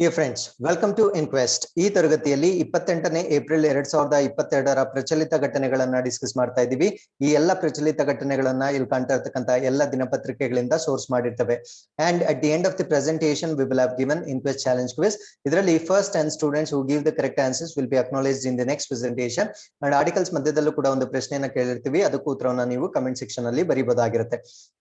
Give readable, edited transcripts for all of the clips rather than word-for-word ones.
Dear friends, welcome to Inquest. ಈ ತರಗತಿಯಲ್ಲಿ 28ನೇ April 2022ರ ಪ್ರಚಲಿತ ಘಟನೆಗಳನ್ನ ಡಿಸ್ಕಸ್ ಮಾಡ್ತಾ ಇದ್ದೀವಿ. ಈ ಎಲ್ಲ ಪ್ರಚಲಿತ ಘಟನೆಗಳನ್ನ ಇಲ್ಲಿ ಕಾಣ್ತಾ ಇರತಕ್ಕಂತ ಎಲ್ಲ ದಿನಪತ್ರಿಕೆಗಳಿಂದ source ಮಾಡಿರ್ತವೆ. And at the end of the presentation, we will have given Inquest challenge quiz. ಇದರಲ್ಲಿ first 10 students who give the correct answers will be acknowledged in the next presentation. And articles ಮಧ್ಯದಲ್ಲೂ ಕೂಡ ಒಂದು ಪ್ರಶ್ನೆಯನ್ನ ಕೇಳಿರ್ತೀವಿ, ಅದಕ್ಕೂ ಉತ್ತರವನ್ನ ನೀವು comment section ಅಲ್ಲಿ ಬರೀಬಹುದಾಗಿರುತ್ತೆ.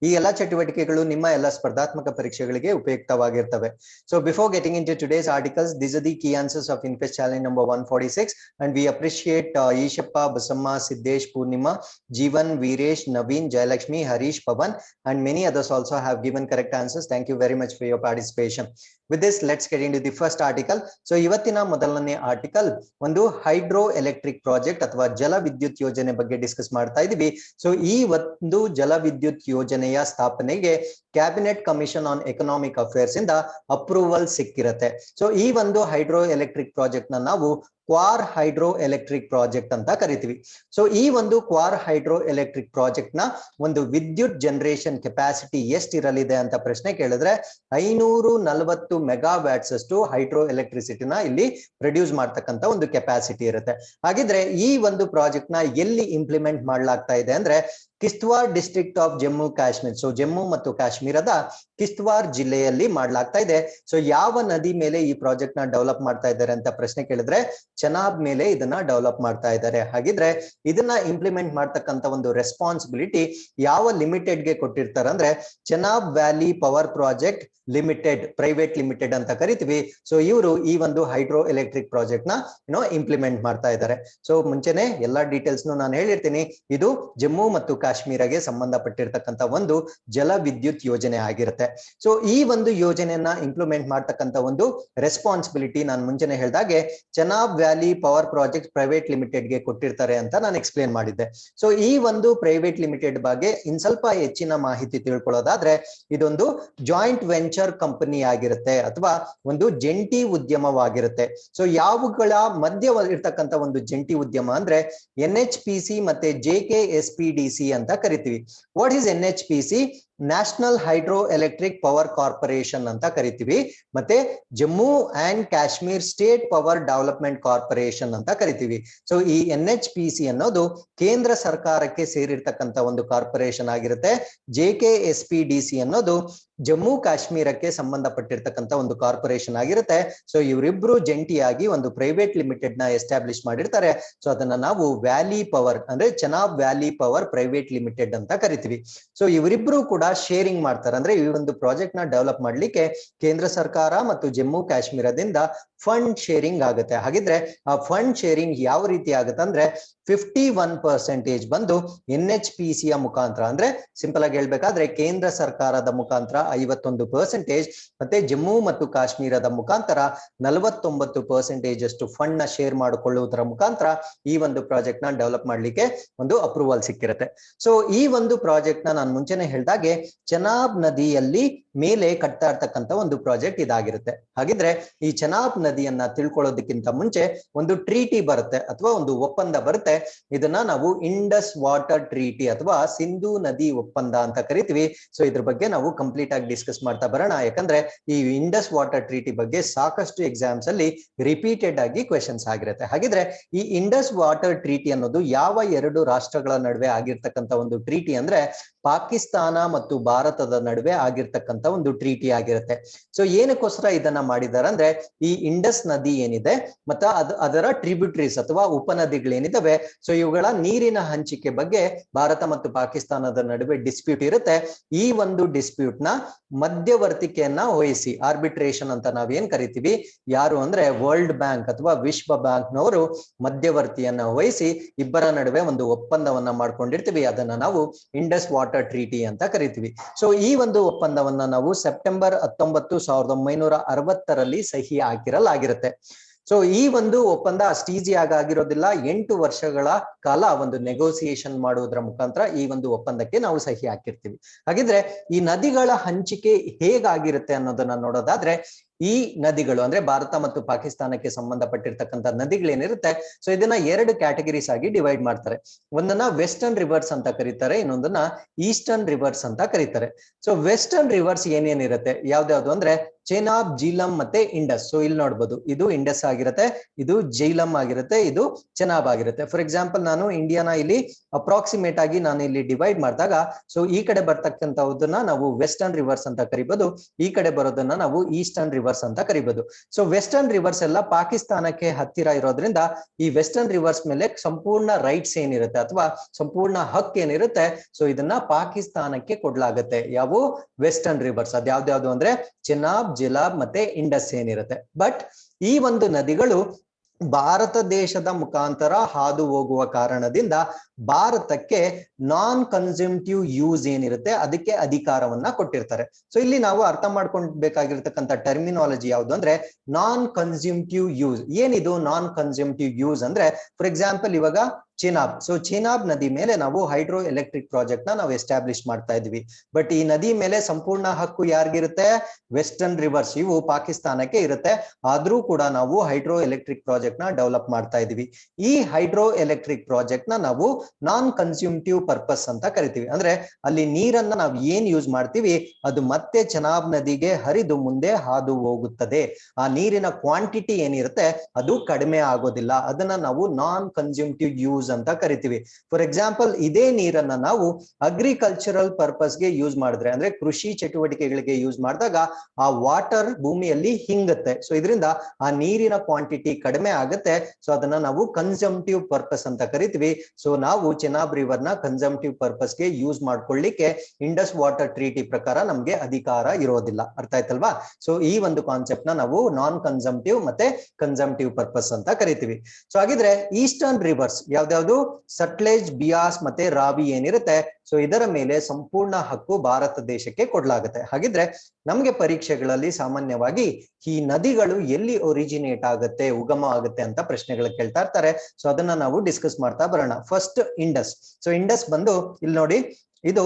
ಈ ಎಲ್ಲ ಚಟುವಟಿಕೆಗಳು ನಿಮ್ಮ ಎಲ್ಲ ಸ್ಪರ್ಧಾತ್ಮಕ ಪರೀಕ್ಷೆಗಳಿಗೆ ಉಪಯುಕ್ತವಾಗಿರ್ತವೆ. So before getting into today's articles, these are the key answers of Inquest challenge number 146, and we appreciate Ishappa, Basamma, Siddesh, Purnima, Jeevan, Veeresh, Naveen, Jayalakshmi, Harish, Pavan, and many others also have given correct answers. Thank you very much for your participation. With this, let's get into the first article. So ಇವತ್ತಿನ ಮೊದಲನೇ article ಒಂದು hydro electric project ಅಥವಾ ಜಲ ವಿದ್ಯುತ್ ಯೋಜನೆ ಬಗ್ಗೆ discuss ಮಾಡ್ತಾ ಇದೀವಿ. ಸೊ ಈ ಒಂದು ಜಲ ವಿದ್ಯುತ್ ಯೋಜನೆಯ ಸ್ಥಾಪನೆಗೆ cabinet commission on economic affairs ಇಂದ ಅಪ್ರೂವಲ್ ಸಿಕ್ಕಿರತ್ತೆ. ಸೊ ಈ ಒಂದು ಹೈಡ್ರೋ ಎಲೆಕ್ಟ್ರಿಕ್ ಪ್ರಾಜೆಕ್ಟ್ ನ ನಾವು ಕ್ವಾರ್ ಹೈಡ್ರೋ ಎಲೆಕ್ಟ್ರಿಕ್ ಪ್ರಾಜೆಕ್ಟ್ ಅಂತ ಕರಿತೀವಿ. ಸೊ ಈ ಒಂದು ಕ್ವಾರ್ ಹೈಡ್ರೋ ಎಲೆಕ್ಟ್ರಿಕ್ ಪ್ರಾಜೆಕ್ಟ್ ನ ಒಂದು ವಿದ್ಯುತ್ ಜನರೇಷನ್ ಕೆಪಾಸಿಟಿ ಎಷ್ಟಿರಲಿದೆ ಅಂತ ಪ್ರಶ್ನೆ ಕೇಳಿದ್ರೆ 540 ಮೆಗಾವ್ಯಾಟ್ಸ್ ಅಷ್ಟು ಹೈಡ್ರೋ ಎಲೆಕ್ಟ್ರಿಸಿಟಿನ ಇಲ್ಲಿ ಪ್ರೊಡ್ಯೂಸ್ ಮಾಡ್ತಕ್ಕಂತ ಒಂದು ಕೆಪಾಸಿಟಿ ಇರುತ್ತೆ. ಹಾಗಿದ್ರೆ ಈ ಒಂದು ಪ್ರಾಜೆಕ್ಟ್ ನ ಎಲ್ಲಿ ಇಂಪ್ಲಿಮೆಂಟ್ ಮಾಡ್ಲಾಗ್ತಾ ಇದೆ ಅಂದ್ರೆ Kishtwar district of Jammu Kashmir. So Jammu ಮತ್ತು ಕಾಶ್ಮೀರದ ಕಿಶ್ತ್ವಾರ್ ಜಿಲ್ಲೆಯಲ್ಲಿ ಮಾಡ್ಲಾಗ್ತಾ ಇದೆ. ಸೊ ಯಾವ ನದಿ ಮೇಲೆ ಈ ಪ್ರಾಜೆಕ್ಟ್ ನ ಡೆವಲಪ್ ಮಾಡ್ತಾ ಇದ್ದಾರೆ ಅಂತ ಪ್ರಶ್ನೆ ಕೇಳಿದ್ರೆ ಚೆನಾಬ್ ಮೇಲೆ ಇದನ್ನ ಡೆವಲಪ್ ಮಾಡ್ತಾ ಇದ್ದಾರೆ. ಹಾಗಿದ್ರೆ ಇದನ್ನ ಇಂಪ್ಲಿಮೆಂಟ್ ಮಾಡ್ತಕ್ಕಂತ ಒಂದು ರೆಸ್ಪಾನ್ಸಿಬಿಲಿಟಿ ಯಾವ ಲಿಮಿಟೆಡ್ ಗೆ ಕೊಟ್ಟಿರ್ತಾರೆ ಅಂದ್ರೆ Chenab valley power project limited, private limited ಅಂತ ಕರಿತೀವಿ. ಸೊ ಇವರು ಈ ಒಂದು ಹೈಡ್ರೋ ಎಲೆಕ್ಟ್ರಿಕ್ ಪ್ರಾಜೆಕ್ಟ್ ನ ಇಂಪ್ಲಿಮೆಂಟ್ ಮಾಡ್ತಾ ಇದ್ದಾರೆ. ಸೊ ಮುಂಚೆನೆ ಎಲ್ಲಾ ಡೀಟೇಲ್ಸ್ ನಾನು ಹೇಳಿರ್ತೀನಿ. ಇದು ಜಮ್ಮು ಮತ್ತು ಕಾಶ್ಮೀರಗೆ ಸಂಬಂಧಪಟ್ಟಿರ್ತಕ್ಕಂಥ ಒಂದು ಜಲ ವಿದ್ಯುತ್ ಯೋಜನೆ ಆಗಿರುತ್ತೆ. ಸೊ ಈ ಒಂದು ಯೋಜನೆಯನ್ನ ಇಂಪ್ಲಿಮೆಂಟ್ ಮಾಡ್ತಕ್ಕಂಥ ಒಂದು ರೆಸ್ಪಾನ್ಸಿಬಿಲಿಟಿ ನಾನು ಮುಂಚೆನೆ ಹೇಳಿದಾಗೆ Chenab valley power project private limited ಗೆ ಕೊಟ್ಟಿರ್ತಾರೆ ಅಂತ ನಾನು ಎಕ್ಸ್ಪ್ಲೇನ್ ಮಾಡಿದ್ದೆ. ಸೊ ಈ ಒಂದು ಪ್ರೈವೇಟ್ ಲಿಮಿಟೆಡ್ ಬಗ್ಗೆ ಇನ್ ಸ್ವಲ್ಪ ಹೆಚ್ಚಿನ ಮಾಹಿತಿ ತಿಳ್ಕೊಳ್ಳೋದಾದ್ರೆ ಇದೊಂದು ಜಾಯಿಂಟ್ ವೆಂಚರ್ ಕಂಪನಿ ಆಗಿರುತ್ತೆ ಅಥವಾ ಒಂದು ಜಂಟಿ ಉದ್ಯಮವಾಗಿರುತ್ತೆ. ಸೊ ಯಾವುಗಳ ಮಧ್ಯ ಇರ್ತಕ್ಕಂಥ ಒಂದು ಜಂಟಿ ಉದ್ಯಮ ಅಂದ್ರೆ NHPC ಮತ್ತೆ JKSPDC ಅಂತ ಕರಿತೀವಿ. What is NHPC? National hydro electric power corporation ಅಂತ ಕರಿತೀವಿ. ಮತ್ತೆ Jammu and Kashmir state power development corporation ಅಂತ ಕರಿತೀವಿ. ಸೊ ಈ NHPC ಅನ್ನೋದು ಕೇಂದ್ರ ಸರ್ಕಾರಕ್ಕೆ ಸೇರಿರ್ತಕ್ಕಂಥ ಒಂದು ಕಾರ್ಪೊರೇಷನ್ ಆಗಿರುತ್ತೆ. JKSPDC ಅನ್ನೋದು ಜಮ್ಮು ಕಾಶ್ಮೀರಕ್ಕೆ ಸಂಬಂಧಪಟ್ಟಿರ್ತಕ್ಕಂಥ ಒಂದು ಕಾರ್ಪೊರೇಷನ್ ಆಗಿರುತ್ತೆ. ಸೊ ಇವರಿಬ್ರು ಜಂಟಿಯಾಗಿ ಒಂದು ಪ್ರೈವೇಟ್ ಲಿಮಿಟೆಡ್ ನ ಎಸ್ಟಾಬ್ಲಿಷ್ ಮಾಡಿರ್ತಾರೆ. ಸೊ ಅದನ್ನ ನಾವು ವ್ಯಾಲಿ ಪವರ್ ಅಂದ್ರೆ Chenab valley power private limited ಅಂತ ಕರಿತೀವಿ. ಸೊ ಇವರಿಬ್ರು ಕೂಡ ಶೇರಿಂಗ್ ಮಾಡ್ತಾರೆ. ಅಂದ್ರೆ ಈ ಒಂದು ಪ್ರಾಜೆಕ್ಟ್ ನ ಡೆವಲಪ್ ಮಾಡ್ಲಿಕ್ಕೆ ಕೇಂದ್ರ ಸರ್ಕಾರ ಮತ್ತು ಜಮ್ಮು ಕಾಶ್ಮೀರದಿಂದ ಫಂಡ್ ಶೇರಿಂಗ್ ಆಗುತ್ತೆ. ಹಾಗಿದ್ರೆ ಆ ಫಂಡ್ ಶೇರಿಂಗ್ ಯಾವ ರೀತಿ ಆಗುತ್ತೆ ಅಂದ್ರೆ 51% ಬಂದು NHPC ಯ ಮುಖಾಂತರ, ಅಂದ್ರೆ ಸಿಂಪಲ್ ಆಗಿ ಹೇಳ್ಬೇಕಾದ್ರೆ ಕೇಂದ್ರ ಸರ್ಕಾರದ ಮುಖಾಂತರ 51%, ಮತ್ತೆ ಜಮ್ಮು ಮತ್ತು ಕಾಶ್ಮೀರದ ಮುಖಾಂತರ 49% ಅಷ್ಟು ಫಂಡ್ ನ ಶೇರ್ ಮಾಡಿಕೊಳ್ಳುವುದರ ಮುಖಾಂತರ ಈ ಒಂದು ಪ್ರಾಜೆಕ್ಟ್ ನ ಡೆವಲಪ್ ಮಾಡ್ಲಿಕ್ಕೆ ಒಂದು ಅಪ್ರೂವಲ್ ಸಿಕ್ಕಿರುತ್ತೆ. ಸೊ ಈ ಒಂದು ಪ್ರಾಜೆಕ್ಟ್ ನ ನಾನು ಮುಂಚೆನೆ ಹೇಳ್ದಾಗೆ ಚೆನಾಬ್ ನದಿಯಲ್ಲಿ ಮೇಲೆ ಕಟ್ತಾ ಇರ್ತಕ್ಕಂಥ ಒಂದು ಪ್ರಾಜೆಕ್ಟ್ ಇದಾಗಿರುತ್ತೆ. ಹಾಗಿದ್ರೆ ಈ ಚೆನಾಬ್ ನದಿಯನ್ನ ತಿಳ್ಕೊಳ್ಳೋದಕ್ಕಿಂತ ಮುಂಚೆ ಒಂದು ಟ್ರೀಟಿ ಬರುತ್ತೆ ಅಥವಾ ಒಂದು ಒಪ್ಪಂದ ಬರುತ್ತೆ. ಇದನ್ನ ನಾವು ಇಂಡಸ್ ವಾಟರ್ ಟ್ರೀಟಿ ಅಥವಾ ಸಿಂಧೂ ನದಿ ಒಪ್ಪಂದ ಅಂತ ಕರಿತೀವಿ. ಸೊ ಇದ್ರ ಬಗ್ಗೆ ನಾವು ಕಂಪ್ಲೀಟ್ ಆಗಿ ಡಿಸ್ಕಸ್ ಮಾಡ್ತಾ ಬರೋಣ. ಯಾಕಂದ್ರೆ ಈ ಇಂಡಸ್ ವಾಟರ್ ಟ್ರೀಟಿ ಬಗ್ಗೆ ಸಾಕಷ್ಟು ಎಕ್ಸಾಮ್ಸ್ ಅಲ್ಲಿ ರಿಪೀಟೆಡ್ ಆಗಿ ಕ್ವೆಶನ್ಸ್ ಆಗಿರುತ್ತೆ. ಹಾಗಿದ್ರೆ ಈ ಇಂಡಸ್ ವಾಟರ್ ಟ್ರೀಟಿ ಅನ್ನೋದು ಯಾವ ಎರಡು ರಾಷ್ಟ್ರಗಳ ನಡುವೆ ಆಗಿರ್ತಕ್ಕಂಥ ಒಂದು ಟ್ರೀಟಿ ಅಂದ್ರೆ ಪಾಕಿಸ್ತಾನ ಮತ್ತು ಭಾರತದ ನಡುವೆ ಆಗಿರ್ತಕ್ಕಂಥ ಒಂದು ಟ್ರೀಟಿ ಆಗಿರುತ್ತೆ. ಸೊ ಏನಕ್ಕೋಸ್ಕರ ಇದನ್ನ ಮಾಡಿದ್ದಾರೆ ಅಂದ್ರೆ ಈ ಇಂಡಸ್ ನದಿ ಏನಿದೆ ಮತ್ತೆ ಅದರ ಟ್ರಿಬ್ಯೂಟರೀಸ್ ಅಥವಾ ಉಪನದಿಗಳೇನಿದಾವೆ, ಸೊ ಇವುಗಳ ನೀರಿನ ಹಂಚಿಕೆ ಬಗ್ಗೆ ಭಾರತ ಮತ್ತು ಪಾಕಿಸ್ತಾನದ ನಡುವೆ ಡಿಸ್ಪ್ಯೂಟ್ ಇರುತ್ತೆ. ಈ ಒಂದು ಡಿಸ್ಪ್ಯೂಟ್ ನ ಮಧ್ಯವರ್ತಿಕೆಯನ್ನ ವಹಿಸಿ, ಆರ್ಬಿಟ್ರೇಷನ್ ಅಂತ ನಾವೇನ್ ಕರಿತೀವಿ, ಯಾರು ಅಂದ್ರೆ ವರ್ಲ್ಡ್ ಬ್ಯಾಂಕ್ ಅಥವಾ ವಿಶ್ವ ಬ್ಯಾಂಕ್ ನವರು ಮಧ್ಯವರ್ತಿಯನ್ನ ವಹಿಸಿ ಇಬ್ಬರ ನಡುವೆ ಒಂದು ಒಪ್ಪಂದವನ್ನ ಮಾಡ್ಕೊಂಡಿರ್ತೀವಿ. ಅದನ್ನ ನಾವು ಇಂಡಸ್ ವಾಟರ್ ಟ್ರೀಟಿ ಅಂತ ಕರಿತೀವಿ. ಸೊ ಈ ಒಂದು ಒಪ್ಪಂದವನ್ನ ನಾವು ಸೆಪ್ಟೆಂಬರ್ 19, 1960ರಲ್ಲಿ ಸಹಿ ಹಾಕಿರಲಾಗಿರುತ್ತೆ. ಸೊ ಈ ಒಂದು ಒಪ್ಪಂದ ಅಷ್ಟು ಈಸಿ ಆಗಿರೋದಿಲ್ಲ. 8 ವರ್ಷಗಳ ಕಾಲ ಒಂದು ನೆಗೋಸಿಯೇಷನ್ ಮಾಡುವುದರ ಮುಖಾಂತರ ಈ ಒಂದು ಒಪ್ಪಂದಕ್ಕೆ ನಾವು ಸಹಿ ಹಾಕಿರ್ತೀವಿ. ಹಾಗಿದ್ರೆ ಈ ನದಿಗಳ ಹಂಚಿಕೆ ಹೇಗಾಗಿರುತ್ತೆ ಅನ್ನೋದನ್ನ ನೋಡೋದಾದ್ರೆ ಈ ನದಿಗಳು ಅಂದ್ರೆ ಭಾರತ ಮತ್ತು ಪಾಕಿಸ್ತಾನಕ್ಕೆ ಸಂಬಂಧಪಟ್ಟಿರ್ತಕ್ಕಂಥ ನದಿಗಳೇನಿರುತ್ತೆ, ಸೊ ಇದನ್ನ 2 ಕ್ಯಾಟಗರೀಸ್ ಆಗಿ ಡಿವೈಡ್ ಮಾಡ್ತಾರೆ. ಒಂದನ್ನ ವೆಸ್ಟರ್ನ್ ರಿವರ್ಸ್ ಅಂತ ಕರೀತಾರೆ, ಇನ್ನೊಂದನ್ನ ಈಸ್ಟರ್ನ್ ರಿವರ್ಸ್ ಅಂತ ಕರೀತಾರೆ. ಸೊ ವೆಸ್ಟರ್ನ್ ರಿವರ್ಸ್ ಏನೇನಿರುತ್ತೆ, ಯಾವ್ದಾವ್ದು ಅಂದ್ರೆ ಚೆನಾಬ್, ಜೀಲಂ ಮತ್ತೆ ಇಂಡಸ್. ಸೊ ಇಲ್ಲಿ ನೋಡ್ಬೋದು, ಇದು ಇಂಡಸ್ ಆಗಿರುತ್ತೆ, ಇದು ಜೈಲಂ ಆಗಿರುತ್ತೆ, ಇದು ಚೆನಾಬ್ ಆಗಿರುತ್ತೆ. ಫಾರ್ ಎಕ್ಸಾಂಪಲ್ ನಾನು ಇಂಡಿಯಾನ ಇಲ್ಲಿ ಅಪ್ರಾಕ್ಸಿಮೇಟ್ ಆಗಿ ನಾನು ಇಲ್ಲಿ ಡಿವೈಡ್ ಮಾಡಿದಾಗ, ಸೊ ಈ ಕಡೆ ಬರ್ತಕ್ಕಂಥದನ್ನ ನಾವು ವೆಸ್ಟರ್ನ್ ರಿವರ್ಸ್ ಅಂತ ಕರಿಬಹುದು, ಈ ಕಡೆ ಬರೋದನ್ನ ನಾವು ಈಸ್ಟರ್ನ್ ರಿವರ್ಸ್ ಅಂತ ಕರಿಬಹುದು. ಸೊ ವೆಸ್ಟರ್ನ್ ರಿವರ್ಸ್ ಎಲ್ಲ ಪಾಕಿಸ್ತಾನಕ್ಕೆ ಹತ್ತಿರ ಇರೋದ್ರಿಂದ ಈ ವೆಸ್ಟರ್ನ್ ರಿವರ್ಸ್ ಮೇಲೆ ಸಂಪೂರ್ಣ ರೈಟ್ಸ್ ಏನಿರುತ್ತೆ ಅಥವಾ ಸಂಪೂರ್ಣ ಹಕ್ ಏನಿರುತ್ತೆ, ಸೊ ಇದನ್ನ ಪಾಕಿಸ್ತಾನಕ್ಕೆ ಕೊಡ್ಲಾಗತ್ತೆ. ಯಾವ ವೆಸ್ಟರ್ನ್ ರಿವರ್ಸ್ ಅದ್ಯಾವ್ದು ಅಂದ್ರೆ ಚೆನಾಬ್, ಜಿಲಾಬ್ ಮತ್ತೆ ಇಂಡಸ್ ಏನಿರುತ್ತೆ. ಬಟ್ ಈ ಒಂದು ನದಿಗಳು ಭಾರತ ದೇಶದ ಮುಖಾಂತರ ಹಾದು ಹೋಗುವ ಕಾರಣದಿಂದ ಭಾರತಕ್ಕೆ ನಾನ್ ಕನ್ಸಂಪ್ಟಿವ್ ಯೂಸ್ ಏನಿರುತ್ತೆ ಅದಕ್ಕೆ ಅಧಿಕಾರವನ್ನ ಕೊಟ್ಟಿರ್ತಾರೆ. ಸೊ ಇಲ್ಲಿ ನಾವು ಅರ್ಥ ಮಾಡ್ಕೊಳ್ಬೇಕಾಗಿರ್ತಕ್ಕಂಥ ಟರ್ಮಿನಾಲಜಿ ಯಾವುದು ಅಂದ್ರೆ ನಾನ್ ಕನ್ಸಂಪ್ಟಿವ್ ಯೂಸ್. ಏನಿದು ನಾನ್ ಕನ್ಸಂಪ್ಟಿವ್ ಯೂಸ್ ಅಂದ್ರೆ, ಫಾರ್ ಎಕ್ಸಾಂಪಲ್ ಇವಾಗ ಚೆನಾಬ್. ಸೊ ಚೆನಾಬ್ ನದಿ ಮೇಲೆ ನಾವು ಹೈಡ್ರೋ ಎಲೆಕ್ಟ್ರಿಕ್ ಪ್ರಾಜೆಕ್ಟ್ ನಾವು ಎಸ್ಟಾಬ್ಲಿಷ್ ಮಾಡ್ತಾ ಇದ್ವಿ. ಬಟ್ ಈ ನದಿ ಮೇಲೆ ಸಂಪೂರ್ಣ ಹಕ್ಕು ಯಾರಿಗಿರುತ್ತೆ? ವೆಸ್ಟರ್ನ್ ರಿವರ್ಸ್, ಇವು ಪಾಕಿಸ್ತಾನಕ್ಕೆ ಇರುತ್ತೆ. ಆದ್ರೂ ಕೂಡ ನಾವು ಹೈಡ್ರೋ ಎಲೆಕ್ಟ್ರಿಕ್ ಪ್ರಾಜೆಕ್ಟ್ ನ ಡೆವಲಪ್ ಮಾಡ್ತಾ ಇದೀವಿ. ಈ ಹೈಡ್ರೋ ಎಲೆಕ್ಟ್ರಿಕ್ ಪ್ರಾಜೆಕ್ಟ್ ನ ನಾವು ನಾನ್ ಕನ್ಸ್ಯೂಮ್ಟಿವ್ ಪರ್ಪಸ್ ಅಂತ ಕರಿತೀವಿ. ಅಂದ್ರೆ ಅಲ್ಲಿ ನೀರನ್ನ ನಾವು ಏನ್ ಯೂಸ್ ಮಾಡ್ತೀವಿ ಅದು ಮತ್ತೆ ಚೆನಾಬ್ ನದಿಗೆ ಹರಿದು ಮುಂದೆ ಹಾದು ಹೋಗುತ್ತದೆ. ಆ ನೀರಿನ ಕ್ವಾಂಟಿಟಿ ಏನಿರುತ್ತೆ ಅದು ಕಡಿಮೆ ಆಗೋದಿಲ್ಲ. ಅದನ್ನ ನಾವು ನಾನ್ ಕನ್ಸ್ಯೂಮ್ಟಿವ್ ಯೂಸ್ ಅಂತ ಕರಿತೀವಿ. ಫಾರ್ ಎಕ್ಸಾಂಪಲ್ ಇದೇ ನೀರನ್ನ ನಾವು ಅಗ್ರಿಕಲ್ಚರಲ್ ಪರ್ಪಸ್ಗೆ ಯೂಸ್ ಮಾಡಿದ್ರೆ, ಅಂದ್ರೆ ಕೃಷಿ ಚಟುವಟಿಕೆಗಳಿಗೆ ಯೂಸ್ ಮಾಡಿದಾಗ ಆ ವಾಟರ್ ಭೂಮಿಯಲ್ಲಿ ಹಿಂಗುತ್ತೆ. ಸೊ ಇದರಿಂದ ಆ ನೀರಿನ ಕ್ವಾಂಟಿಟಿ ಕಡಿಮೆ ಆಗುತ್ತೆ. ಸೊ ಅದನ್ನ ನಾವು ಕನ್ಸಂಪ್ಟಿವ್ ಪರ್ಪಸ್ ಅಂತ ಕರಿತೀವಿ. ಸೊ ನಾವು ಚೆನಾಬ್ ರಿವರ್ ನ ಕನ್ಸಂಪ್ಟಿವ್ ಪರ್ಪಸ್ಗೆ ಯೂಸ್ ಮಾಡ್ಕೊಳ್ಳಿಕ್ಕೆ ಇಂಡಸ್ ವಾಟರ್ ಟ್ರೀಟಿ ಪ್ರಕಾರ ನಮ್ಗೆ ಅಧಿಕಾರ ಇರೋದಿಲ್ಲ. ಅರ್ಥ ಆಯ್ತಲ್ವಾ? ಸೊ ಈ ಒಂದು ಕಾನ್ಸೆಪ್ಟ್ ನ ನಾವು ನಾನ್ ಕನ್ಸಂಪ್ಟಿವ್ ಮತ್ತೆ ಕನ್ಸಂಪ್ಟಿವ್ ಪರ್ಪಸ್ ಅಂತ ಕರಿತೀವಿ. ಸೊ ಹಾಗಿದ್ರೆ ಈಸ್ಟರ್ನ್ ರಿವರ್ಸ್ ಯಾವ್ದು? ಸಟ್ಲೇಜ್, ಬಿಯಾಸ್ ಮತ್ತೆ ರಾವಿ ಏನಿರುತ್ತೆ, ಸೊ ಇದರ ಮೇಲೆ ಸಂಪೂರ್ಣ ಹಕ್ಕು ಭಾರತ ದೇಶಕ್ಕೆ ಕೊಡ್ಲಾಗುತ್ತೆ. ಹಾಗಿದ್ರೆ ನಮ್ಗೆ ಪರೀಕ್ಷೆಗಳಲ್ಲಿ ಸಾಮಾನ್ಯವಾಗಿ ಈ ನದಿಗಳು ಎಲ್ಲಿ ಒರಿಜಿನೇಟ್ ಆಗುತ್ತೆ, ಉಗಮ ಆಗುತ್ತೆ ಅಂತ ಪ್ರಶ್ನೆಗಳು ಕೇಳ್ತಾ ಇರ್ತಾರೆ. ಸೊ ಅದನ್ನ ನಾವು ಡಿಸ್ಕಸ್ ಮಾಡ್ತಾ ಬರೋಣ. First Indus. ಸೊ ಇಂಡಸ್ ಬಂದು ಇಲ್ಲಿ ನೋಡಿ, ಇದು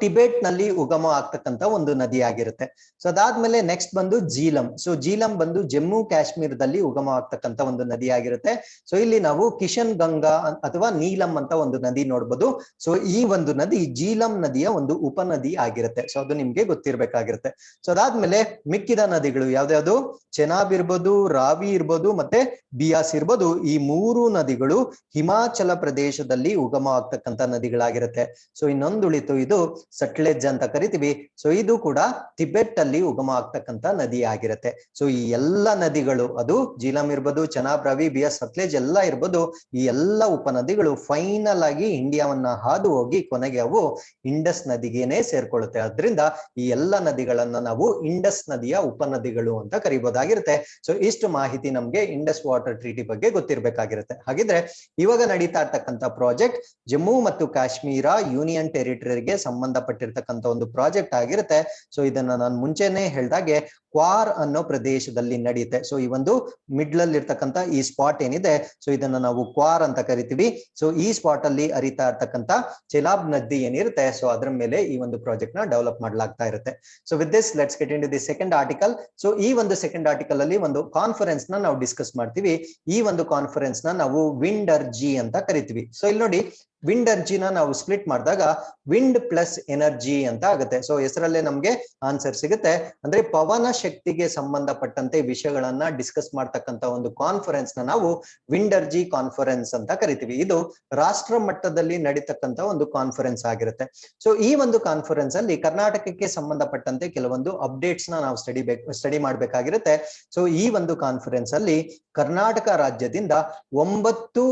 ಟಿಬೆಟ್ ನಲ್ಲಿ ಉಗಮ ಆಗ್ತಕ್ಕಂತ ಒಂದು ನದಿ ಆಗಿರುತ್ತೆ. ಸೊ ಅದಾದ್ಮೇಲೆ ನೆಕ್ಸ್ಟ್ ಬಂದು ಜೀಲಂ. ಸೊ ಜೀಲಂ ಬಂದು ಜಮ್ಮು ಕಾಶ್ಮೀರದಲ್ಲಿ ಉಗಮ ಆಗ್ತಕ್ಕಂತ ಒಂದು ನದಿ ಆಗಿರುತ್ತೆ. ಸೊ ಇಲ್ಲಿ ನಾವು ಕಿಶನ್ ಗಂಗಾ ಅಥವಾ ನೀಲಂ ಅಂತ ಒಂದು ನದಿ ನೋಡ್ಬೋದು. ಸೊ ಈ ಒಂದು ನದಿ ಜೀಲಂ ನದಿಯ ಒಂದು ಉಪನದಿ ಆಗಿರುತ್ತೆ. ಸೊ ಅದು ನಿಮ್ಗೆ ಗೊತ್ತಿರ್ಬೇಕಾಗಿರುತ್ತೆ. ಸೊ ಅದಾದ್ಮೇಲೆ ಮಿಕ್ಕಿದ ನದಿಗಳು ಯಾವ್ದ್ಯಾವ್ದು? ಚೆನಾಬ್ ಇರ್ಬೋದು, ರಾವಿ ಇರ್ಬೋದು ಮತ್ತೆ ಬಿಯಾಸ್ ಇರ್ಬೋದು. ಈ ಮೂರು ನದಿಗಳು ಹಿಮಾಚಲ ಪ್ರದೇಶದಲ್ಲಿ ಉಗಮ ಆಗ್ತಕ್ಕಂತ ನದಿಗಳಾಗಿರುತ್ತೆ. ಸೊ ಇನ್ನೊಂದುಳಿತು ಇದು ಸಟ್ಲೇಜ್ ಅಂತ ಕರಿತೀವಿ. ಸೊ ಇದು ಕೂಡ ಟಿಬೆಟ್ ಅಲ್ಲಿ ಉಗಮ ಆಗ್ತಕ್ಕಂತ ನದಿ ಆಗಿರುತ್ತೆ. ಸೊ ಈ ಎಲ್ಲ ನದಿಗಳು, ಅದು ಜೀಲಂ ಇರ್ಬೋದು, ಚೆನಾಬ್, ರಾವಿ, ಬಿಯಾಸ್, ಸಟ್ಲೇಜ್ ಎಲ್ಲ ಇರ್ಬೋದು, ಈ ಎಲ್ಲ ಉಪನದಿಗಳು ಫೈನಲ್ ಆಗಿ ಇಂಡಿಯಾವನ್ನ ಹಾದು ಹೋಗಿ ಕೊನೆಗೆ ಅವು ಇಂಡಸ್ ನದಿಗೇನೆ ಸೇರ್ಕೊಳ್ಳುತ್ತೆ. ಅದರಿಂದ ಈ ಎಲ್ಲ ನದಿಗಳನ್ನ ನಾವು ಇಂಡಸ್ ನದಿಯ ಉಪನದಿಗಳು ಅಂತ ಕರಿಬಹುದಾಗಿರುತ್ತೆ. ಸೊ ಇಷ್ಟು ಮಾಹಿತಿ ನಮ್ಗೆ ಇಂಡಸ್ ವಾಟರ್ ಟ್ರೀಟಿ ಬಗ್ಗೆ ಗೊತ್ತಿರ್ಬೇಕಾಗಿರುತ್ತೆ. ಹಾಗಿದ್ರೆ ಇವಾಗ ನಡೀತಾ ಇರ್ತಕ್ಕಂಥ ಪ್ರಾಜೆಕ್ಟ್ ಜಮ್ಮು ಮತ್ತು ಕಾಶ್ಮೀರ ಯೂನಿಯನ್ ಟೆರಿಟರಿಗೆ ಸಂಬಂಧಪಟ್ಟಿರ್ತಕ್ಕಂಥ ಒಂದು ಪ್ರಾಜೆಕ್ಟ್ ಆಗಿರುತ್ತೆ. ಸೊ ಇದನ್ನ ನಾನು ಮುಂಚೆನೆ ಹೇಳ್ದಾಗೆ ಕ್ವಾರ್ ಅನ್ನೋ ಪ್ರದೇಶದಲ್ಲಿ ನಡೆಯುತ್ತೆ. ಸೊ ಈ ಒಂದು ಮಿಡ್ಲ್ ಅಲ್ಲಿ ಇರ್ತಕ್ಕಂಥ ಈ ಸ್ಪಾಟ್ ಏನಿದೆ, ಸೊ ಇದನ್ನ ನಾವು ಕ್ವಾರ್ ಅಂತ ಕರಿತೀವಿ. ಸೊ ಈ ಸ್ಪಾಟ್ ಅಲ್ಲಿ ಹರಿತಾ ಇರ್ತಕ್ಕಂಥ ಚೆನಾಬ್ ನದಿ ಏನಿರುತ್ತೆ, ಸೊ ಅದ್ರ ಮೇಲೆ ಈ ಒಂದು ಪ್ರಾಜೆಕ್ಟ್ ನ ಡೆವಲಪ್ ಮಾಡ್ಲಾಗ್ತಾ ಇರುತ್ತೆ. So with this let's get into the second article. So ಈ ಒಂದು ಸೆಕೆಂಡ್ ಆರ್ಟಿಕಲ್ ಅಲ್ಲಿ ಒಂದು ಕಾನ್ಫರೆನ್ಸ್ ನ ನಾವು ಡಿಸ್ಕಸ್ ಮಾಡ್ತೀವಿ. ಈ ಒಂದು ಕಾನ್ಫರೆನ್ಸ್ ನ ನಾವು ವಿಂಡರ್ಜಿ ಅಂತ ಕರಿತೀವಿ. ಸೊ ಇಲ್ಲಿ ನೋಡಿ, ವಿಂಡ್ ಎನರ್ಜಿನ ನಾವು ಸ್ಪ್ಲಿಟ್ ಮಾಡಿದಾಗ ವಿಂಡ್ ಪ್ಲಸ್ ಎನರ್ಜಿ ಅಂತ ಆಗುತ್ತೆ. ಸೊ ಹೆಸರಲ್ಲೇ ನಮ್ಗೆ ಆನ್ಸರ್ ಸಿಗುತ್ತೆ. ಅಂದ್ರೆ ಪವನ ಶಕ್ತಿಗೆ ಸಂಬಂಧಪಟ್ಟಂತೆ ವಿಷಯಗಳನ್ನ ಡಿಸ್ಕಸ್ ಮಾಡ್ತಕ್ಕಂತ ಒಂದು ಕಾನ್ಫರೆನ್ಸ್ ನ ನಾವು ವಿಂಡರ್ಜಿ ಕಾನ್ಫರೆನ್ಸ್ ಅಂತ ಕರಿತೀವಿ. ಇದು ರಾಷ್ಟ್ರ ಮಟ್ಟದಲ್ಲಿ ನಡೀತಕ್ಕಂತ ಒಂದು ಕಾನ್ಫರೆನ್ಸ್ ಆಗಿರುತ್ತೆ. ಸೊ ಈ ಒಂದು ಕಾನ್ಫರೆನ್ಸ್ ಅಲ್ಲಿ ಕರ್ನಾಟಕಕ್ಕೆ ಸಂಬಂಧಪಟ್ಟಂತೆ ಕೆಲವೊಂದು ಅಪ್ಡೇಟ್ಸ್ ನ ನಾವು ಸ್ಟಡಿ ಮಾಡ್ಬೇಕಾಗಿರುತ್ತೆ. ಸೊ ಈ ಒಂದು ಕಾನ್ಫರೆನ್ಸ್ ಅಲ್ಲಿ ಕರ್ನಾಟಕ ರಾಜ್ಯದಿಂದ 9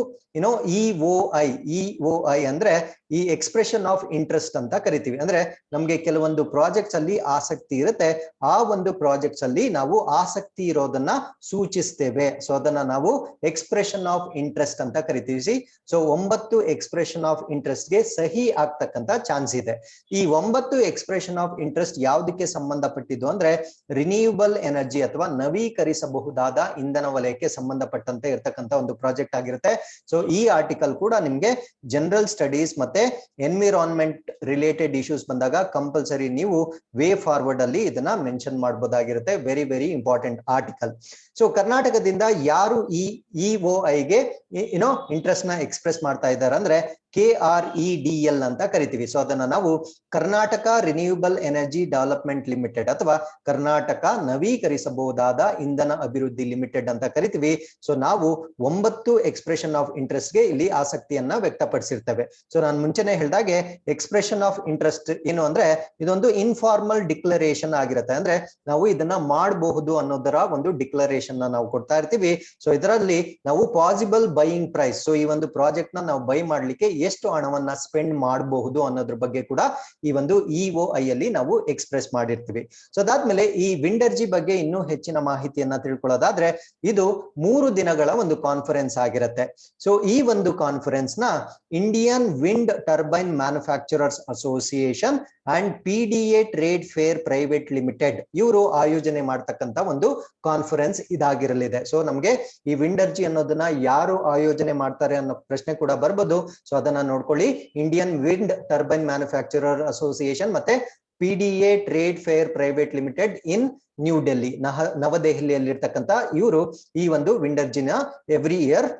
ಇಒಐ ಅಂದ್ರೆ ಈ ಎಕ್ಸ್ಪ್ರೆಷನ್ ಆಫ್ ಇಂಟ್ರೆಸ್ಟ್ ಅಂತ ಕರಿತೀವಿ. ಅಂದ್ರೆ ನಮ್ಗೆ ಕೆಲವೊಂದು ಪ್ರಾಜೆಕ್ಟ್ಸ್ ಅಲ್ಲಿ ಆಸಕ್ತಿ ಇರುತ್ತೆ. ಆ ಒಂದು ಪ್ರಾಜೆಕ್ಟ್ಸ್ ಅಲ್ಲಿ ನಾವು ಆಸಕ್ತಿ ಇರೋದನ್ನ ಸೂಚಿಸ್ತೇವೆ. ಸೊ ಅದನ್ನ ನಾವು ಎಕ್ಸ್ಪ್ರೆಷನ್ ಆಫ್ ಇಂಟ್ರೆಸ್ಟ್ ಅಂತ ಕರಿತೀವಿ. ಸೊ 9 ಎಕ್ಸ್ಪ್ರೆಷನ್ ಆಫ್ ಇಂಟ್ರೆಸ್ಟ್ ಗೆ ಸಹಿ ಆಗ್ತಕ್ಕಂತ ಚಾನ್ಸ್ ಇದೆ. ಈ 9 ಎಕ್ಸ್ಪ್ರೆಷನ್ ಆಫ್ ಇಂಟ್ರೆಸ್ಟ್ ಯಾವುದಕ್ಕೆ ಸಂಬಂಧಪಟ್ಟಿದ್ದು ಅಂದ್ರೆ ರಿನ್ಯೂವಬಲ್ ಎನರ್ಜಿ ಅಥವಾ ನವೀಕರಿಸಬಹುದಾದ ಇಂಧನ ವಲಯಕ್ಕೆ ಸಂಬಂಧಪಟ್ಟಂತೆ ಇರ್ತಕ್ಕಂಥ ಒಂದು ಪ್ರಾಜೆಕ್ಟ್ ಆಗಿರುತ್ತೆ. ಸೊ ಈ ಆರ್ಟಿಕಲ್ ಕೂಡ ನಿಮ್ಗೆ ಜನರಲ್ ಸ್ಟಡೀಸ್ ಮತ್ತೆ ಎನ್ವಿರಾನ್ಮೆಂಟ್ ರಿಲೇಟೆಡ್ ಇಶ್ಯೂಸ್ ಬಂದಾಗ ಕಂಪಲ್ಸರಿ ನೀವು ವೇ ಫಾರ್ವರ್ಡ್ ಅಲ್ಲಿ ಇದನ್ನ ಮೆನ್ಷನ್ ಮಾಡಬಹುದಾಗಿರುತ್ತೆ. Very very important article. So ಕರ್ನಾಟಕದಿಂದ ಯಾರು ಈ ಇಒಐಗೆ ಇಂಟ್ರೆಸ್ಟ್ ನ ಎಕ್ಸ್ಪ್ರೆಸ್ ಮಾಡ್ತಾ ಇದ್ದಾರೆ ಅಂದ್ರೆ KREDL ಅಂತ ಕರಿತೀವಿ. ಸೊ ಅದನ್ನ ನಾವು Karnataka renewable energy development limited ಅಥವಾ ಕರ್ನಾಟಕ ನವೀಕರಿಸಬಹುದಾದ ಇಂಧನ ಅಭಿವೃದ್ಧಿ ಲಿಮಿಟೆಡ್ ಅಂತ ಕರಿತೀವಿ. ಸೊ ನಾವು 9 ಎಕ್ಸ್ಪ್ರೆಷನ್ ಆಫ್ ಇಂಟ್ರೆಸ್ಟ್ ಗೆ ಇಲ್ಲಿ ಆಸಕ್ತಿಯನ್ನ ವ್ಯಕ್ತಪಡಿಸಿರ್ತೇವೆ. ಸೊ ನಾನು ಮುಂಚೆನೆ ಹೇಳಿದಾಗೆ ಎಕ್ಸ್ಪ್ರೆಷನ್ ಆಫ್ ಇಂಟ್ರೆಸ್ಟ್ ಏನು ಅಂದ್ರೆ ಇದೊಂದು ಇನ್ಫಾರ್ಮಲ್ ಡಿಕ್ಲರೇಷನ್ ಆಗಿರುತ್ತೆ. ಅಂದ್ರೆ ನಾವು ಇದನ್ನ ಮಾಡಬಹುದು ಅನ್ನೋದರ ಒಂದು ಡಿಕ್ಲರೇಷನ್ ನಾವು ಕೊಡ್ತಾ ಇರ್ತೀವಿ. ಸೊ ಇದರಲ್ಲಿ ನಾವು ಪಾಸಿಬಲ್ ಬೈಯಿಂಗ್ ಪ್ರೈಸ್, ಸೊ ಈ ಒಂದು ಪ್ರಾಜೆಕ್ಟ್ ನ ನಾವು ಬೈ ಮಾಡ್ಲಿಕ್ಕೆ ಎಷ್ಟು ಹಣವನ್ನ ಸ್ಪೆಂಡ್ ಮಾಡಬಹುದು ಅನ್ನೋದ್ರ ಬಗ್ಗೆ ಕೂಡ ಈ ಒಂದು EOI ಅಲ್ಲಿ ನಾವು ಎಕ್ಸ್ಪ್ರೆಸ್ ಮಾಡಿರ್ತೀವಿ. ಸೊ ಅದಾದ್ಮೇಲೆ ಈ ವಿಂಡರ್ಜಿ ಬಗ್ಗೆ ಇನ್ನೂ ಹೆಚ್ಚಿನ ಮಾಹಿತಿಯನ್ನ ತಿಳ್ಕೊಳ್ಳೋದಾದ್ರೆ ಇದು 3 ದಿನಗಳ ಒಂದು ಕಾನ್ಫರೆನ್ಸ್ ಆಗಿರುತ್ತೆ. ಸೊ ಈ ಒಂದು ಕಾನ್ಫರೆನ್ಸ್ ನ Indian wind turbine manufacturers association and PDA trade fair private limited ಇವರು ಆಯೋಜನೆ ಮಾಡ್ತಕ್ಕಂತ ಒಂದು ಕಾನ್ಫರೆನ್ಸ್ ಇದಾಗಿರಲಿದೆ. ಸೊ ನಮ್ಗೆ ಈ ವಿಂಡರ್ಜಿ ಅನ್ನೋದನ್ನ ಯಾರು ಆಯೋಜನೆ ಮಾಡ್ತಾರೆ ಅನ್ನೋ ಪ್ರಶ್ನೆ ಕೂಡ ಬರ್ಬೋದು. ಸೊ ಅದನ್ನ ನೋಡ್ಕೊಳ್ಳಿ. Indian wind turbine manufacturer association ಮತ್ತೆ PDA trade fair private limited in New Delhi, ನವದೆಹಲಿಯಲ್ಲಿ ಇರ್ತಕ್ಕಂತ ಇವರು ಈ ಒಂದು ವಿಂಡರ್ಜಿನ ಎವ್ರಿ ಇಯರ್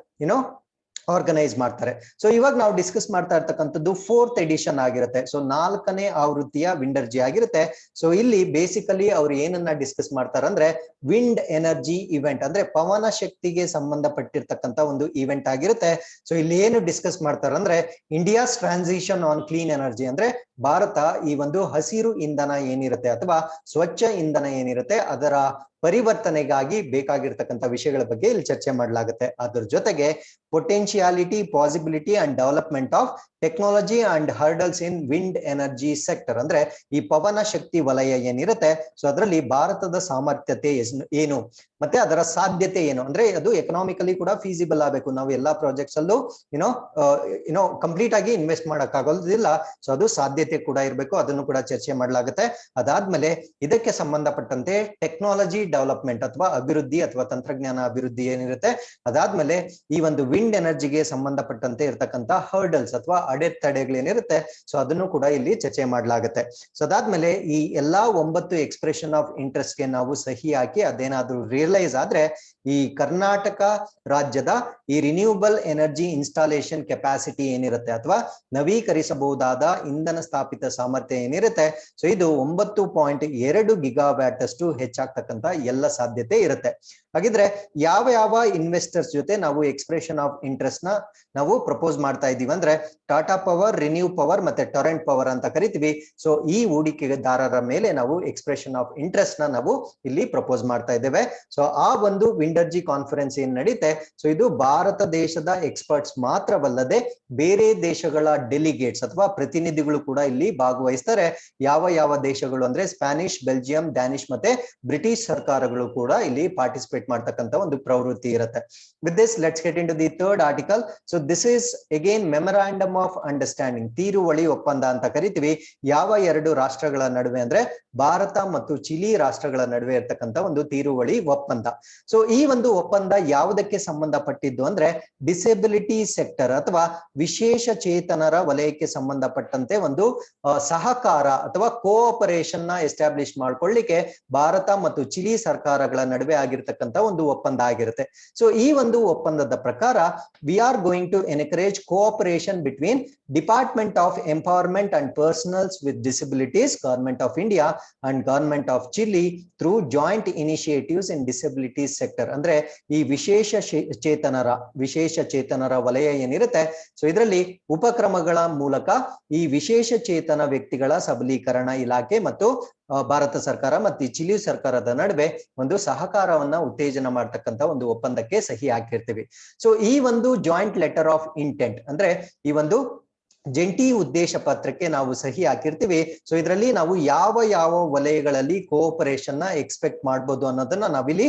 ಆರ್ಗನೈಸ್ ಮಾಡ್ತಾರೆ. ಸೊ ಇವಾಗ ನಾವು ಡಿಸ್ಕಸ್ ಮಾಡ್ತಾ ಇರ್ತಕ್ಕಂಥದ್ದು 4th ಎಡಿಷನ್ ಆಗಿರುತ್ತೆ. ಸೊ 4ನೇ ಆವೃತ್ತಿಯ ವಿಂಡರ್ಜಿ ಆಗಿರುತ್ತೆ. ಸೊ ಇಲ್ಲಿ ಬೇಸಿಕಲಿ ಅವ್ರು ಏನನ್ನ ಡಿಸ್ಕಸ್ ಮಾಡ್ತಾರೆ ಅಂದ್ರೆ ವಿಂಡ್ ಎನರ್ಜಿ ಇವೆಂಟ್, ಅಂದ್ರೆ ಪವನ ಶಕ್ತಿಗೆ ಸಂಬಂಧಪಟ್ಟಿರ್ತಕ್ಕಂಥ ಒಂದು ಇವೆಂಟ್ ಆಗಿರುತ್ತೆ. ಸೊ ಇಲ್ಲಿ ಏನು ಡಿಸ್ಕಸ್ ಮಾಡ್ತಾರೆ ಅಂದ್ರೆ India's transition on clean energy, ಅಂದ್ರೆ ಭಾರತ ಈ ಒಂದು ಹಸಿರು ಇಂಧನ ಏನಿರುತ್ತೆ ಅಥವಾ ಸ್ವಚ್ಛ ಇಂಧನ ಏನಿರುತ್ತೆ ಅದರ ಪರಿವರ್ತನೆಗಾಗಿ ಬೇಕಾಗಿರ್ತಕ್ಕಂಥ ವಿಷಯಗಳ ಬಗ್ಗೆ ಇಲ್ಲಿ ಚರ್ಚೆ ಮಾಡಲಾಗುತ್ತೆ. ಅದ್ರ ಜೊತೆಗೆ potentiality, possibility and development of technology and hurdles in wind energy sector, ಅಂದ್ರೆ ಈ ಪವನ ಶಕ್ತಿ ವಲಯ ಏನಿರುತ್ತೆ ಸೊ ಅದರಲ್ಲಿ ಭಾರತದ ಸಾಮರ್ಥ್ಯತೆ ಏನು ಮತ್ತೆ ಅದರ ಸಾಧ್ಯತೆ ಏನು, ಅಂದ್ರೆ ಅದು ಎಕನಾಮಿಕಲಿ ಕೂಡ ಫೀಸಿಬಲ್ ಆಗಬೇಕು. ನಾವು ಎಲ್ಲಾ ಪ್ರಾಜೆಕ್ಟ್ಸ್ ಅಲ್ಲೂ ಕಂಪ್ಲೀಟ್ ಆಗಿ ಇನ್ವೆಸ್ಟ್ ಮಾಡಕ್ ಆಗೋದಿಲ್ಲ. ಸೊ ಅದು ಸಾಧ್ಯತೆ ಕೂಡ ಇರಬೇಕು, ಅದನ್ನು ಕೂಡ ಚರ್ಚೆ ಮಾಡಲಾಗುತ್ತೆ. ಅದಾದ್ಮೇಲೆ ಇದಕ್ಕೆ ಸಂಬಂಧಪಟ್ಟಂತೆ ಟೆಕ್ನಾಲಜಿ ಡೆವಲಪ್ಮೆಂಟ್ ಅಥವಾ ಅಭಿವೃದ್ಧಿ ಅಥವಾ ತಂತ್ರಜ್ಞಾನ ಅಭಿವೃದ್ಧಿ ಏನಿರುತ್ತೆ, ಅದಾದ್ಮೇಲೆ ಈ ಒಂದು ವಿಂಡ್ ಎನರ್ಜಿಗೆ ಸಂಬಂಧಪಟ್ಟಂತೆ ಇರ್ತಕ್ಕಂಥ ಹರ್ಡಲ್ಸ್ ಅಥವಾ ಅಡೆತಡೆಗಳೇನಿರುತ್ತೆ ಸೊ ಅದನ್ನು ಕೂಡ ಇಲ್ಲಿ ಚರ್ಚೆ ಮಾಡಲಾಗುತ್ತೆ. ಸೊ ಅದಾದ್ಮೇಲೆ ಈ ಎಲ್ಲಾ 9 ಎಕ್ಸ್ಪ್ರೆಷನ್ ಆಫ್ ಇಂಟ್ರೆಸ್ಟ್ ಗೆ ನಾವು ಸಹಿ ಹಾಕಿ ಅದೇನಾದ್ರೂ ರಿಯಲೈಸ್ ಆದ್ರೆ ಈ ಕರ್ನಾಟಕ ರಾಜ್ಯದ ಈ ರಿನ್ಯೂಯಬಲ್ ಎನರ್ಜಿ ಇನ್ಸ್ಟಾಲೇಷನ್ ಕೆಪಾಸಿಟಿ ಏನಿರುತ್ತೆ ಅಥವಾ ನವೀಕರಿಸಬಹುದಾದ ಇಂಧನ ಸ್ಥಾಪಿತ ಸಾಮರ್ಥ್ಯ ಏನಿರುತ್ತೆ ಸೊ ಇದು 9.2 ಗಿಗಾವ್ಯಾಟ್ ಅಷ್ಟು ಹೆಚ್ಚಾಗ್ತಕ್ಕಂತ ಎಲ್ಲ ಸಾಧ್ಯತೆ ಇರುತ್ತೆ. ಹಾಗಿದ್ರೆ ಯಾವ ಯಾವ ಇನ್ವೆಸ್ಟರ್ಸ್ ಜೊತೆ ನಾವು ಎಕ್ಸ್ಪ್ರೆಷನ್ ಆಫ್ ಇಂಟ್ರೆಸ್ಟ್ ನ ನಾವು ಪ್ರಪೋಸ್ ಮಾಡ್ತಾ ಇದೀವಿ ಅಂದ್ರೆ ಟಾಟಾ ಪವರ್, ರಿನ್ಯೂ ಪವರ್ ಮತ್ತೆ ಟೊರೆಂಟ್ ಪವರ್ ಅಂತ ಕರಿತೀವಿ. ಸೊ ಈ ಹೂಡಿಕೆದಾರರ ಮೇಲೆ ನಾವು ಎಕ್ಸ್ಪ್ರೆಷನ್ ಆಫ್ ಇಂಟ್ರೆಸ್ಟ್ ನ ನಾವು ಇಲ್ಲಿ ಪ್ರಪೋಸ್ ಮಾಡ್ತಾ ಇದ್ದೇವೆ. ಸೊ ಆ ಒಂದು ವಿಂಡರ್ಜಿ ಕಾನ್ಫರೆನ್ಸ್ ಏನ್ ನಡೀತೆ ಸೊ ಇದು ಭಾರತ ದೇಶದ ಎಕ್ಸ್ಪರ್ಟ್ಸ್ ಮಾತ್ರವಲ್ಲದೆ ಬೇರೆ ದೇಶಗಳ ಡೆಲಿಗೇಟ್ಸ್ ಅಥವಾ ಪ್ರತಿನಿಧಿಗಳು ಕೂಡ ಇಲ್ಲಿ ಭಾಗವಹಿಸ್ತಾರೆ. ಯಾವ ಯಾವ ದೇಶಗಳು ಅಂದ್ರೆ ಸ್ಪ್ಯಾನಿಷ್, ಬೆಲ್ಜಿಯಂ, ಡ್ಯಾನಿಶ್ ಮತ್ತೆ ಬ್ರಿಟಿಷ್ ಸರ್ಕಾರಗಳು ಕೂಡ ಇಲ್ಲಿ ಪಾರ್ಟಿಸಿಪೇಟ್ ಮಾಡ್ತಕ್ಕಂತ ಒಂದು ಪ್ರವೃತ್ತಿ ಇರುತ್ತೆ. With this let's get into the third article. So this is again memorandum of understanding, ತೀರುವಳಿ ಒಪ್ಪಂದ ಅಂತ ಕರಿತೀವಿ. ಯಾವ 2 ರಾಷ್ಟ್ರಗಳ ನಡುವೆ ಅಂದ್ರೆ ಭಾರತ ಮತ್ತು ಚಿಲಿ ರಾಷ್ಟ್ರಗಳ ನಡುವೆ ಇರ್ತಕ್ಕಂಥ ಒಂದು ತೀರುವಳಿ ಒಪ್ಪಂದ. ಸೊ ಈ ಒಂದು ಒಪ್ಪಂದ ಯಾವುದಕ್ಕೆ ಸಂಬಂಧಪಟ್ಟಿದ್ದು ಅಂದ್ರೆ ಡಿಸೆಬಿಲಿಟಿ ಸೆಕ್ಟರ್ ಅಥವಾ ವಿಶೇಷ ಚೇತನರ ವಲಯಕ್ಕೆ ಸಂಬಂಧಪಟ್ಟಂತೆ ಒಂದು ಸಹಕಾರ ಅಥವಾ ಕೋಆಪರೇಷನ್ ನ ಎಸ್ಟಾಬ್ಲಿಷ್ ಮಾಡ್ಕೊಳ್ಳಿಕ್ಕೆ ಭಾರತ ಮತ್ತು ಚಿಲಿ ಸರ್ಕಾರಗಳ ನಡುವೆ ಆಗಿರ್ತಕ್ಕಂಥ ಒಂದು ಒಪ್ಪಂದ ಆಗಿರುತ್ತೆ. ಸೊ ಈ ಒಂದು ಒಪ್ಪಂದದ ಪ್ರಕಾರ we are going to encourage cooperation between department of empowerment and personals with disabilities, government of India and government of Chile through joint initiatives in disabilities sector, ಅಂದ್ರೆ ಈ ವಿಶೇಷ ಚೇತನರ ವಲಯ ಏನಿರುತ್ತೆ ಸೊ ಇದರಲ್ಲಿ ಉಪಕ್ರಮಗಳ ಮೂಲಕ ಈ ವಿಶೇಷ ಚೇತನ ವ್ಯಕ್ತಿಗಳ ಸಬಲೀಕರಣ ಇಲಾಖೆ ಮತ್ತು ಭಾರತ ಸರ್ಕಾರ ಮತ್ತು ಚಿಲಿ ಸರ್ಕಾರದ ನಡುವೆ ಒಂದು ಸಹಕಾರವನ್ನ ಉತ್ತೇಜನ ಮಾಡ್ತಕ್ಕಂತ ಒಂದು ಒಪ್ಪಂದಕ್ಕೆ ಸಹಿ ಹಾಕಿರ್ತೀವಿ. ಸೊ ಈ ಒಂದು ಜಾಯಿಂಟ್ ಲೆಟರ್ ಆಫ್ ಇಂಟೆಂಟ್ ಅಂದ್ರೆ ಈ ಒಂದು ಜಂಟಿ ಉದ್ದೇಶ ಪತ್ರಕ್ಕೆ ನಾವು ಸಹಿ ಹಾಕಿರ್ತೀವಿ. ಸೊ ಇದರಲ್ಲಿ ನಾವು ಯಾವ ಯಾವ ವಲಯಗಳಲ್ಲಿ ಕೋಆಪರೇಷನ್ ನ ಎಕ್ಸ್ಪೆಕ್ಟ್ ಮಾಡ್ಬೋದು ಅನ್ನೋದನ್ನ ನಾವಿಲ್ಲಿ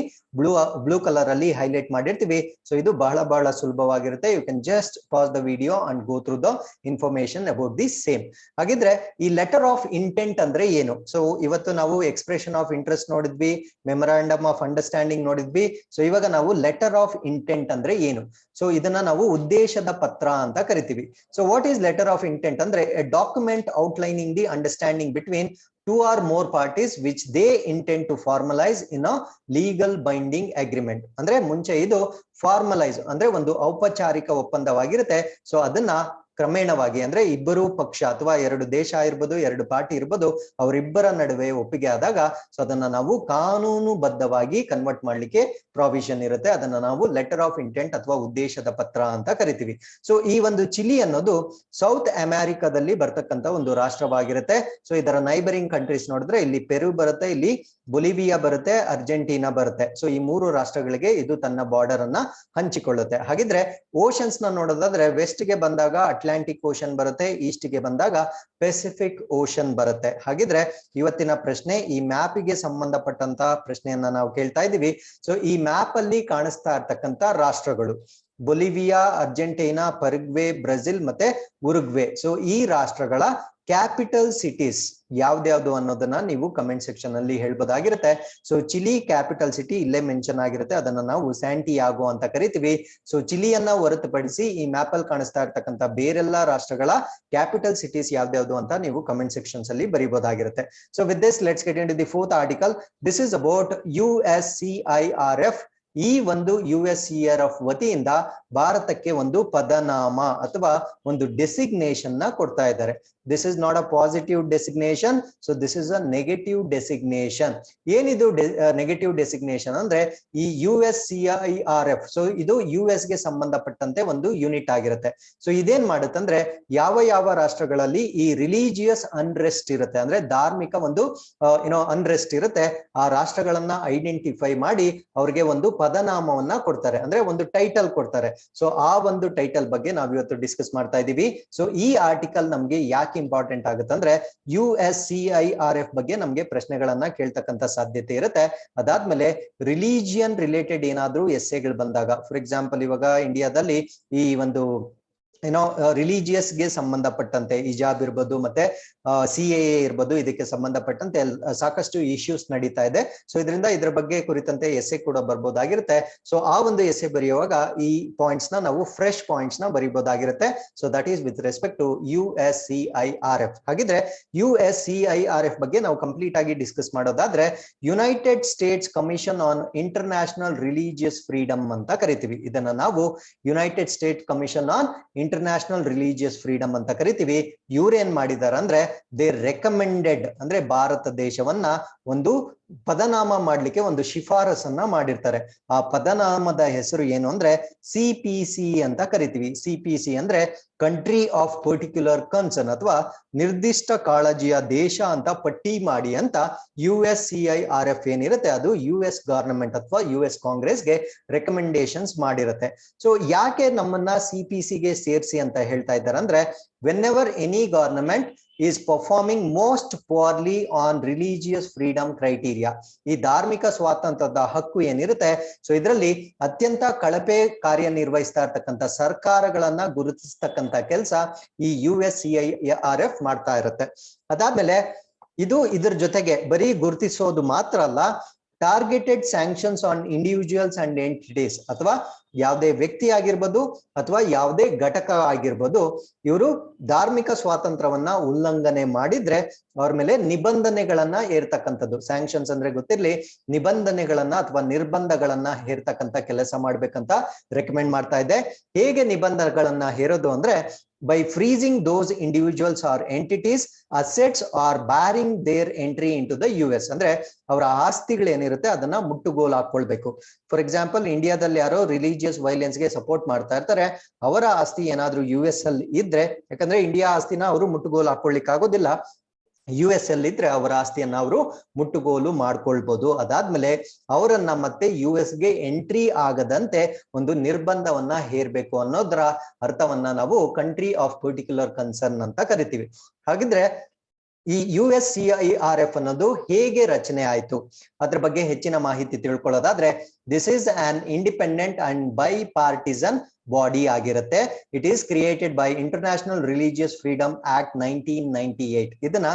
ಬ್ಲೂ ಕಲರ್ ಅಲ್ಲಿ ಹೈಲೈಟ್ ಮಾಡಿರ್ತೀವಿ. ಸೊ ಇದು ಬಹಳ ಸುಲಭವಾಗಿರುತ್ತೆ. You can just pass the video and go through the information about the same. ಹಾಗಿದ್ರೆ ಈ ಲೆಟರ್ ಆಫ್ ಇಂಟೆಂಟ್ ಅಂದ್ರೆ ಏನು? ಸೊ ಇವತ್ತು ನಾವು ಎಕ್ಸ್ಪ್ರೆಷನ್ ಆಫ್ ಇಂಟ್ರೆಸ್ಟ್ ನೋಡಿದ್ವಿ, ಮೆಮೊರಾಂಡಮ್ ಆಫ್ ಅಂಡರ್ಸ್ಟ್ಯಾಂಡಿಂಗ್ ನೋಡಿದ್ವಿ. ಸೊ ಇವಾಗ ನಾವು ಲೆಟರ್ ಆಫ್ ಇಂಟೆಂಟ್ ಅಂದ್ರೆ ಏನು? ಸೊ ಇದನ್ನ ನಾವು ಉದ್ದೇಶದ ಪತ್ರ ಅಂತ ಕರಿತೀವಿ. So what is letter of intent ಅಂದ್ರೆ a document outlining the understanding between 2 or more parties which they intend to formalize in a legal binding agreement. ಅಂದ್ರೆ ಮುಂಚೆ ಇದು ಫಾರ್ಮಲೈಸ್ ಅಂದ್ರೆ ಒಂದು ಔಪಚಾರಿಕ ಒಪ್ಪಂದವಾಗಿರುತ್ತೆ. ಸೊ ಅದನ್ನ ಕ್ರಮೇಣವಾಗಿ ಅಂದ್ರೆ ಇಬ್ಬರು ಪಕ್ಷ ಅಥವಾ ಎರಡು ದೇಶ ಇರ್ಬೋದು, ಎರಡು ಪಾರ್ಟಿ ಇರ್ಬೋದು, ಅವರಿಬ್ಬರ ನಡುವೆ ಒಪ್ಪಿಗೆ ಆದಾಗ ಸೊ ಅದನ್ನ ನಾವು ಕಾನೂನುಬದ್ಧವಾಗಿ ಕನ್ವರ್ಟ್ ಮಾಡ್ಲಿಕ್ಕೆ ಪ್ರಾವಿಷನ್ ಇರುತ್ತೆ. ಅದನ್ನ ನಾವು ಲೆಟರ್ ಆಫ್ ಇಂಟೆಂಟ್ ಅಥವಾ ಉದ್ದೇಶದ ಪತ್ರ ಅಂತ ಕರಿತೀವಿ. ಸೊ ಈ ಒಂದು ಚಿಲಿ ಅನ್ನೋದು ಸೌತ್ ಅಮೆರಿಕಾದಲ್ಲಿ ಬರ್ತಕ್ಕಂತ ಒಂದು ರಾಷ್ಟ್ರವಾಗಿರುತ್ತೆ. ಸೊ ಇದರ ನೈಬರಿಂಗ್ ಕಂಟ್ರೀಸ್ ನೋಡಿದ್ರೆ ಇಲ್ಲಿ ಪೆರು ಬರುತ್ತೆ, ಇಲ್ಲಿ ಬೊಲಿವಿಯಾ ಬರುತ್ತೆ, ಅರ್ಜೆಂಟೀನಾ ಬರುತ್ತೆ. ಸೊ ಈ ಮೂರು ರಾಷ್ಟ್ರಗಳಿಗೆ ಇದು ತನ್ನ ಬಾರ್ಡರ್ ಅನ್ನ ಹಂಚಿಕೊಳ್ಳುತ್ತೆ. ಹಾಗಿದ್ರೆ ಓಷನ್ಸ್ ನ ನೋಡೋದಾದ್ರೆ ವೆಸ್ಟ್ ಗೆ ಬಂದಾಗ ಅಟ್ಲಾಂಟಿಕ್ ಓಷನ್ ಬರುತ್ತೆ, ಈಸ್ಟ್ ಗೆ ಬಂದಾಗ ಪೆಸಿಫಿಕ್ ಓಷನ್ ಬರುತ್ತೆ. ಹಾಗಿದ್ರೆ ಇವತ್ತಿನ ಪ್ರಶ್ನೆ ಈ ಮ್ಯಾಪಿಗೆ ಸಂಬಂಧಪಟ್ಟಂತ ಪ್ರಶ್ನೆಯನ್ನ ನಾವು ಕೇಳ್ತಾ ಇದೀವಿ. ಸೊ ಈ ಮ್ಯಾಪ್ ಅಲ್ಲಿ ಕಾಣಿಸ್ತಾ ಇರ್ತಕ್ಕಂತ ರಾಷ್ಟ್ರಗಳು ಬೊಲಿವಿಯಾ, ಅರ್ಜೆಂಟೀನಾ, ಪರಗ್ವೆ, ಬ್ರೆಜಿಲ್ ಮತ್ತೆ ಉರುಗ್ವೆ. ಸೊ ಈ ರಾಷ್ಟ್ರಗಳ ಕ್ಯಾಪಿಟಲ್ ಸಿಟೀಸ್ ಯಾವ್ದ್ಯಾವ್ದು ಅನ್ನೋದನ್ನ ನೀವು ಕಮೆಂಟ್ ಸೆಕ್ಷನ್ ಅಲ್ಲಿ ಹೇಳ್ಬೋದಾಗಿರುತ್ತೆ. ಸೊ ಚಿಲಿ ಕ್ಯಾಪಿಟಲ್ ಸಿಟಿ ಇಲ್ಲೇ ಮೆನ್ಷನ್ ಆಗಿರುತ್ತೆ, ಅದನ್ನ ನಾವು ಸ್ಯಾಂಟಿಯಾಗೋ ಅಂತ ಕರಿತೀವಿ. ಸೊ ಚಿಲಿಯನ್ನ ಹೊರತುಪಡಿಸಿ ಈ ಮ್ಯಾಪ್ ಅಲ್ಲಿ ಕಾಣಿಸ್ತಾ ಇರ್ತಕ್ಕಂಥ ಬೇರೆಲ್ಲಾ ರಾಷ್ಟ್ರಗಳ ಕ್ಯಾಪಿಟಲ್ ಸಿಟೀಸ್ ಯಾವ್ದ್ಯಾವ್ದು ಅಂತ ನೀವು ಕಮೆಂಟ್ ಸೆಕ್ಷನ್ಸ್ ಅಲ್ಲಿ ಬರೀಬಹುದಾಗಿರುತ್ತೆ. So with this let's get into the fourth article. This is about USCIRF. ಈ ಒಂದು USCIRF ವತಿಯಿಂದ ಭಾರತಕ್ಕೆ ಒಂದು ಪದನಾಮ ಅಥವಾ ಒಂದು ಡೆಸಿಗ್ನೇಷನ್ ನ ಕೊಡ್ತಾ ಇದ್ದಾರೆ. This is not a positive designation, so this is a negative designation. ಏನಿದು ನೆಗೆಟಿವ್ ಡೆಸಿಗ್ನೇಷನ್ ಅಂದ್ರೆ ಈ USCIRF, ಸೊ ಇದು US ಗೆ ಸಂಬಂಧಪಟ್ಟಂತೆ ಒಂದು ಯೂನಿಟ್ ಆಗಿರುತ್ತೆ. ಸೊ ಇದೇನ್ ಮಾಡುತ್ತಂದ್ರೆ ಯಾವ ಯಾವ ರಾಷ್ಟ್ರಗಳಲ್ಲಿ ಈ ರಿಲಿಜಿಯಸ್ ಅನ್ರೆಸ್ಟ್ ಇರುತ್ತೆ, ಅಂದ್ರೆ ಧಾರ್ಮಿಕ ಒಂದು ಅನ್ರೆಸ್ಟ್ ಇರುತ್ತೆ, ಆ ರಾಷ್ಟ್ರಗಳನ್ನ ಐಡೆಂಟಿಫೈ ಮಾಡಿ ಅವ್ರಿಗೆ ಒಂದು ಪದನಾಮವನ್ನ ಕೊಡ್ತಾರೆ, ಅಂದ್ರೆ ಒಂದು ಟೈಟಲ್ ಕೊಡ್ತಾರೆ. ಸೊ ಆ ಒಂದು ಟೈಟಲ್ ಬಗ್ಗೆ ನಾವು ಇವತ್ತು ಡಿಸ್ಕಸ್ ಮಾಡ್ತಾ ಇದೀವಿ. ಸೊ ಈ ಆರ್ಟಿಕಲ್ ನಮ್ಗೆ ಯಾಕೆ ಇಂಪಾರ್ಟೆಂಟ್ ಆಗುತ್ತೆ ಅಂದ್ರೆ USCIRF ಬಗ್ಗೆ ನಮ್ಗೆ ಪ್ರಶ್ನೆಗಳನ್ನ ಕೇಳ್ತಕ್ಕಂತ ಸಾಧ್ಯತೆ ಇರುತ್ತೆ. ಅದಾದ್ಮೇಲೆ ರಿಲಿಜಿಯನ್ ರಿಲೇಟೆಡ್ ಏನಾದ್ರೂ ಎಸ್ಸೆಗಳು ಬಂದಾಗ, ಫಾರ್ ಎಕ್ಸಾಂಪಲ್ ಇವಾಗ ಇಂಡಿಯಾದಲ್ಲಿ ಈ ಒಂದು ರಿಲಿಜಿಯಸ್ ಗೆ ಸಂಬಂಧಪಟ್ಟಂತೆ ಹಿಜಾಬ್ ಇರ್ಬೋದು ಮತ್ತೆ CAA ಇರ್ಬೋದು, ಇದಕ್ಕೆ ಸಂಬಂಧಪಟ್ಟಂತೆ ಸಾಕಷ್ಟು ಇಶ್ಯೂಸ್ ನಡೀತಾ ಇದೆ. ಸೊ ಇದರಿಂದ ಇದ್ರ ಬಗ್ಗೆ ಕುರಿತಂತೆ ಎಸ್ಸೆ ಕೂಡ ಬರ್ಬೋದಾಗಿರುತ್ತೆ. ಸೊ ಆ ಒಂದು ಎಸ್ಸೆ ಬರೆಯುವಾಗ ಈ ಪಾಯಿಂಟ್ಸ್ ನ ನಾವು ಫ್ರೆಶ್ ಪಾಯಿಂಟ್ಸ್ ನ ಬರೀಬಹುದಾಗಿರುತ್ತೆ. So that is with respect to USCIRF. ಹಾಗಿದ್ರೆ USCIRF ಬಗ್ಗೆ ನಾವು ಕಂಪ್ಲೀಟ್ ಆಗಿ ಡಿಸ್ಕಸ್ ಮಾಡೋದಾದ್ರೆ United States commission on international religious freedom ಅಂತ ಕರಿತೀವಿ. ಇದನ್ನ ನಾವು United State commission on international religious freedom ಅಂತ ಕರಿತೀವಿ. ಇವ್ರೇನ್ ಮಾಡಿದಾರ ಅಂದ್ರೆ ದೇ ರೆಕಮೆಂಡೆಡ್, ಅಂದ್ರೆ ಭಾರತ ದೇಶವನ್ನ ಒಂದು ಪದನಾಮ ಮಾಡ್ಲಿಕ್ಕೆ ಒಂದು ಶಿಫಾರಸನ್ನ ಮಾಡಿರ್ತಾರೆ. ಆ ಪದನಾಮದ ಹೆಸರು ಏನು ಅಂದ್ರೆ CPC ಅಂತ ಕರಿತೀವಿ. CPC ಅಂದ್ರೆ ಕಂಟ್ರಿ ಆಫ್ ಪರ್ಟಿಕ್ಯುಲರ್ ಕನ್ಸರ್ನ್ ಅಥವಾ ನಿರ್ದಿಷ್ಟ ಕಾಳಜಿಯ ದೇಶ ಅಂತ ಪಟ್ಟಿ ಮಾಡಿ ಅಂತ USCIRF ಏನಿರುತ್ತೆ ಅದು US ಗವರ್ನಮೆಂಟ್ ಅಥವಾ US ಕಾಂಗ್ರೆಸ್ಗೆ ರೆಕಮೆಂಡೇಶನ್ಸ್ ಮಾಡಿರುತ್ತೆ. ಸೊ ಯಾಕೆ ನಮ್ಮನ್ನ CPC ಗೆ ಸೇರಿಸಿ ಅಂತ ಹೇಳ್ತಾ ಇದ್ದಾರೆ ಅಂದ್ರೆ whenever any government is performing most poorly on religious freedom criteria, ಈ ಧಾರ್ಮಿಕ ಸ್ವಾತಂತ್ರ್ಯದ ಹಕ್ಕು ಏನಿರುತ್ತೆ ಸೊ ಇದರಲ್ಲಿ ಅತ್ಯಂತ ಕಳಪೆ ಕಾರ್ಯನಿರ್ವಹಿಸ್ತಾ ಇರ್ತಕ್ಕಂಥ ಸರ್ಕಾರಗಳನ್ನ ಗುರುತಿಸ್ತಕ್ಕಂಥ ಕೆಲಸ ಈ USCIRF ಮಾಡ್ತಾ ಇರುತ್ತೆ. ಅದಾದ್ಮೇಲೆ ಇದ್ರ ಜೊತೆಗೆ ಬರೀ ಗುರುತಿಸೋದು ಮಾತ್ರ ಅಲ್ಲ, targeted sanctions on individuals and entities, ಅಥವಾ ಯಾವುದೇ ವ್ಯಕ್ತಿ ಆಗಿರ್ಬೋದು ಅಥವಾ ಯಾವುದೇ ಘಟಕ ಆಗಿರ್ಬೋದು, ಇವರು ಧಾರ್ಮಿಕ ಸ್ವಾತಂತ್ರ್ಯವನ್ನ ಉಲ್ಲಂಘನೆ ಮಾಡಿದ್ರೆ ಅವ್ರ ಮೇಲೆ ನಿಬಂಧನೆಗಳನ್ನ ಹೇರ್ತಕ್ಕಂಥದ್ದು. ಸ್ಯಾಂಕ್ಷನ್ಸ್ ಅಂದ್ರೆ ಗೊತ್ತಿರ್ಲಿ, ನಿಬಂಧನೆಗಳನ್ನ ಅಥವಾ ನಿರ್ಬಂಧಗಳನ್ನ ಹೇರ್ತಕ್ಕಂಥ ಕೆಲಸ ಮಾಡ್ಬೇಕಂತ ರೆಕಮೆಂಡ್ ಮಾಡ್ತಾ ಇದೆ. ಹೇಗೆ ನಿಬಂಧನೆಗಳನ್ನ ಹೇರೋದು ಅಂದ್ರೆ by freezing those individuals or entities assets or barring their entry into the US. ಅಂದ್ರೆ ಅವರ ಆಸ್ತಿಗಳು ಏನಿರುತ್ತೆ ಅದನ್ನ ಮುಟ್ಟುಗೋಲು ಹಾಕೊಳ್ಬೇಕು. ಫಾರ್ ಎಕ್ಸಾಂಪಲ್ ಇಂಡಿಯಾದಲ್ಲಿ ಯಾರೋ ರಿಲಿಜಿಯಸ್ ವೈಲೆನ್ಸ್ ಗೆ ಸಪೋರ್ಟ್ ಮಾಡ್ತಾ ಇರ್ತಾರೆ, ಅವರ ಆಸ್ತಿ ಏನಾದ್ರೂ US ಅಲ್ಲಿ ಇದ್ರೆ, ಯಾಕಂದ್ರೆ ಇಂಡಿಯಾ ಆಸ್ತಿನ ಅವರು ಮುಟ್ಟುಗೋಲು ಹಾಕೊಳ್ಳಿಕ್ ಆಗೋದಿಲ್ಲ, US ಅಲ್ಲಿ ಇದ್ರೆ ಅವರ ಆಸ್ತಿಯನ್ನ ಅವರು ಮುಟ್ಟುಗೋಲು ಮಾಡ್ಕೊಳ್ಬಹುದು. ಅದಾದ್ಮೇಲೆ ಅವರನ್ನ ಮತ್ತೆ US ಗೆ ಎಂಟ್ರಿ ಆಗದಂತೆ ಒಂದು ನಿರ್ಬಂಧವನ್ನ ಹೇರ್ಬೇಕು ಅನ್ನೋದ್ರ ಅರ್ಥವನ್ನ ನಾವು ಕಂಟ್ರಿ ಆಫ್ ಪರ್ಟಿಕ್ಯುಲರ್ ಕನ್ಸರ್ನ್ ಅಂತ ಕರಿತೀವಿ. ಹಾಗಿದ್ರೆ ಈ USCIRF ಅನ್ನೋದು ಹೇಗೆ ರಚನೆ ಆಯ್ತು ಅದ್ರ ಬಗ್ಗೆ ಹೆಚ್ಚಿನ ಮಾಹಿತಿ ತಿಳ್ಕೊಳ್ಳೋದಾದ್ರೆ, this is an independent and bipartisan body ಆಗಿರುತ್ತೆ. It is created by international religious freedom act 1998. ಇದನ್ನ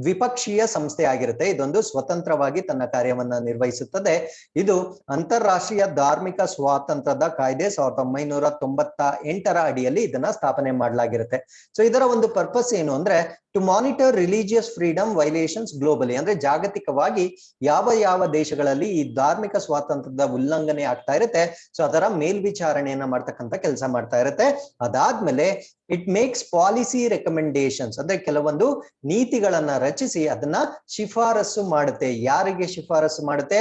ದ್ವಿಪಕ್ಷೀಯ ಸಂಸ್ಥೆ ಆಗಿರುತ್ತೆ. ಇದೊಂದು ಸ್ವತಂತ್ರವಾಗಿ ತನ್ನ ಕಾರ್ಯವನ್ನ ನಿರ್ವಹಿಸುತ್ತದೆ. ಇದು ಅಂತಾರಾಷ್ಟ್ರೀಯ ಧಾರ್ಮಿಕ ಸ್ವಾತಂತ್ರ್ಯದ ಕಾಯ್ದೆ 1998ರ ಅಡಿಯಲ್ಲಿ ಇದನ್ನ ಸ್ಥಾಪನೆ ಮಾಡಲಾಗಿರುತ್ತೆ. ಸೊ ಇದರ ಒಂದು ಪರ್ಪಸ್ ಏನು ಅಂದ್ರೆ to monitor religious freedom violations globally, ಅಂದ್ರೆ ಜಾಗತಿಕವಾಗಿ ಯಾವ ಯಾವ ದೇಶಗಳಲ್ಲಿ ಈ ಧಾರ್ಮಿಕ ಸ್ವಾತಂತ್ರ್ಯದ ಉಲ್ಲಂಘನೆ ಆಗ್ತಾ ಇರುತ್ತೆ ಸೊ ಅದರ ಮೇಲ್ವಿಚಾರಣೆಯನ್ನ ಮಾಡ್ತಕ್ಕಂಥ ಕೆಲಸ ಮಾಡ್ತಾ ಇರುತ್ತೆ. ಅದಾದ್ಮೇಲೆ ಇಟ್ ಮೇಕ್ಸ್ ಪಾಲಿಸಿ ರೆಕಮೆಂಡೇಶನ್ಸ್, ಅಂದ್ರೆ ಕೆಲವೊಂದು ನೀತಿಗಳನ್ನ ರಚಿಸಿ ಅದನ್ನ ಶಿಫಾರಸು ಮಾಡುತ್ತೆ. ಯಾರಿಗೆ ಶಿಫಾರಸು ಮಾಡುತ್ತೆ?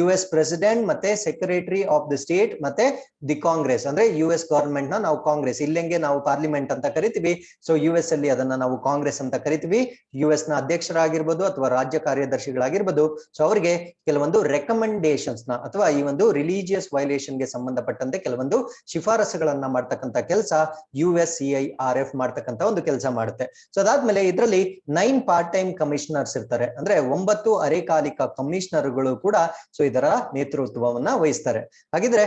US ಪ್ರೆಸಿಡೆಂಟ್ ಮತ್ತೆ ಸೆಕ್ರೆಟರಿ ಆಫ್ ದಿ ಸ್ಟೇಟ್ ಮತ್ತೆ ದಿ ಕಾಂಗ್ರೆಸ್, ಅಂದ್ರೆ US ಗವರ್ಮೆಂಟ್ ನ ನಾವು ಕಾಂಗ್ರೆಸ್, ಇಲ್ಲೆಂಗೆ ನಾವು ಪಾರ್ಲಿಮೆಂಟ್ ಅಂತ ಕರಿತೀವಿ. ಸೊ US ಅಲ್ಲಿ ಅದನ್ನ ನಾವು ಕಾಂಗ್ರೆಸ್ ಅಂತ ಕರಿತೀವಿ. US ನ ಅಧ್ಯಕ್ಷರಾಗಿರ್ಬೋದು ಅಥವಾ ರಾಜ್ಯ ಕಾರ್ಯದರ್ಶಿಗಳಾಗಿರ್ಬೋದು. ಸೊ ಅವರಿಗೆ ಕೆಲವೊಂದು ರೆಕಮೆಂಡೇಶನ್ಸ್ ನ ಅಥವಾ ಈ ಒಂದು ರಿಲಿಜಿಯಸ್ ವೈಲೇಷನ್ ಗೆ ಸಂಬಂಧಪಟ್ಟಂತೆ ಕೆಲವೊಂದು ಶಿಫಾರಸುಗಳನ್ನ ಮಾಡ್ತಕ್ಕಂಥ ಕೆಲಸ USCIRF ಮಾಡ್ತಕ್ಕಂಥ ಒಂದು ಕೆಲಸ ಮಾಡುತ್ತೆ. ಸೊ ಅದಾದ್ಮೇಲೆ ಇದರಲ್ಲಿ 9 ಪಾರ್ಟ್ ಟೈಮ್ ಕಮಿಷನರ್ಸ್ ಇರ್ತಾರೆ, ಅಂದ್ರೆ 9 ಅರೆಕಾಲಿಕ ಕಮಿಷನರ್ಗಳು ಕೂಡ ಸೊ ಇದರ ನೇತೃತ್ವವನ್ನ ವಹಿಸ್ತಾರೆ. ಹಾಗಿದ್ರೆ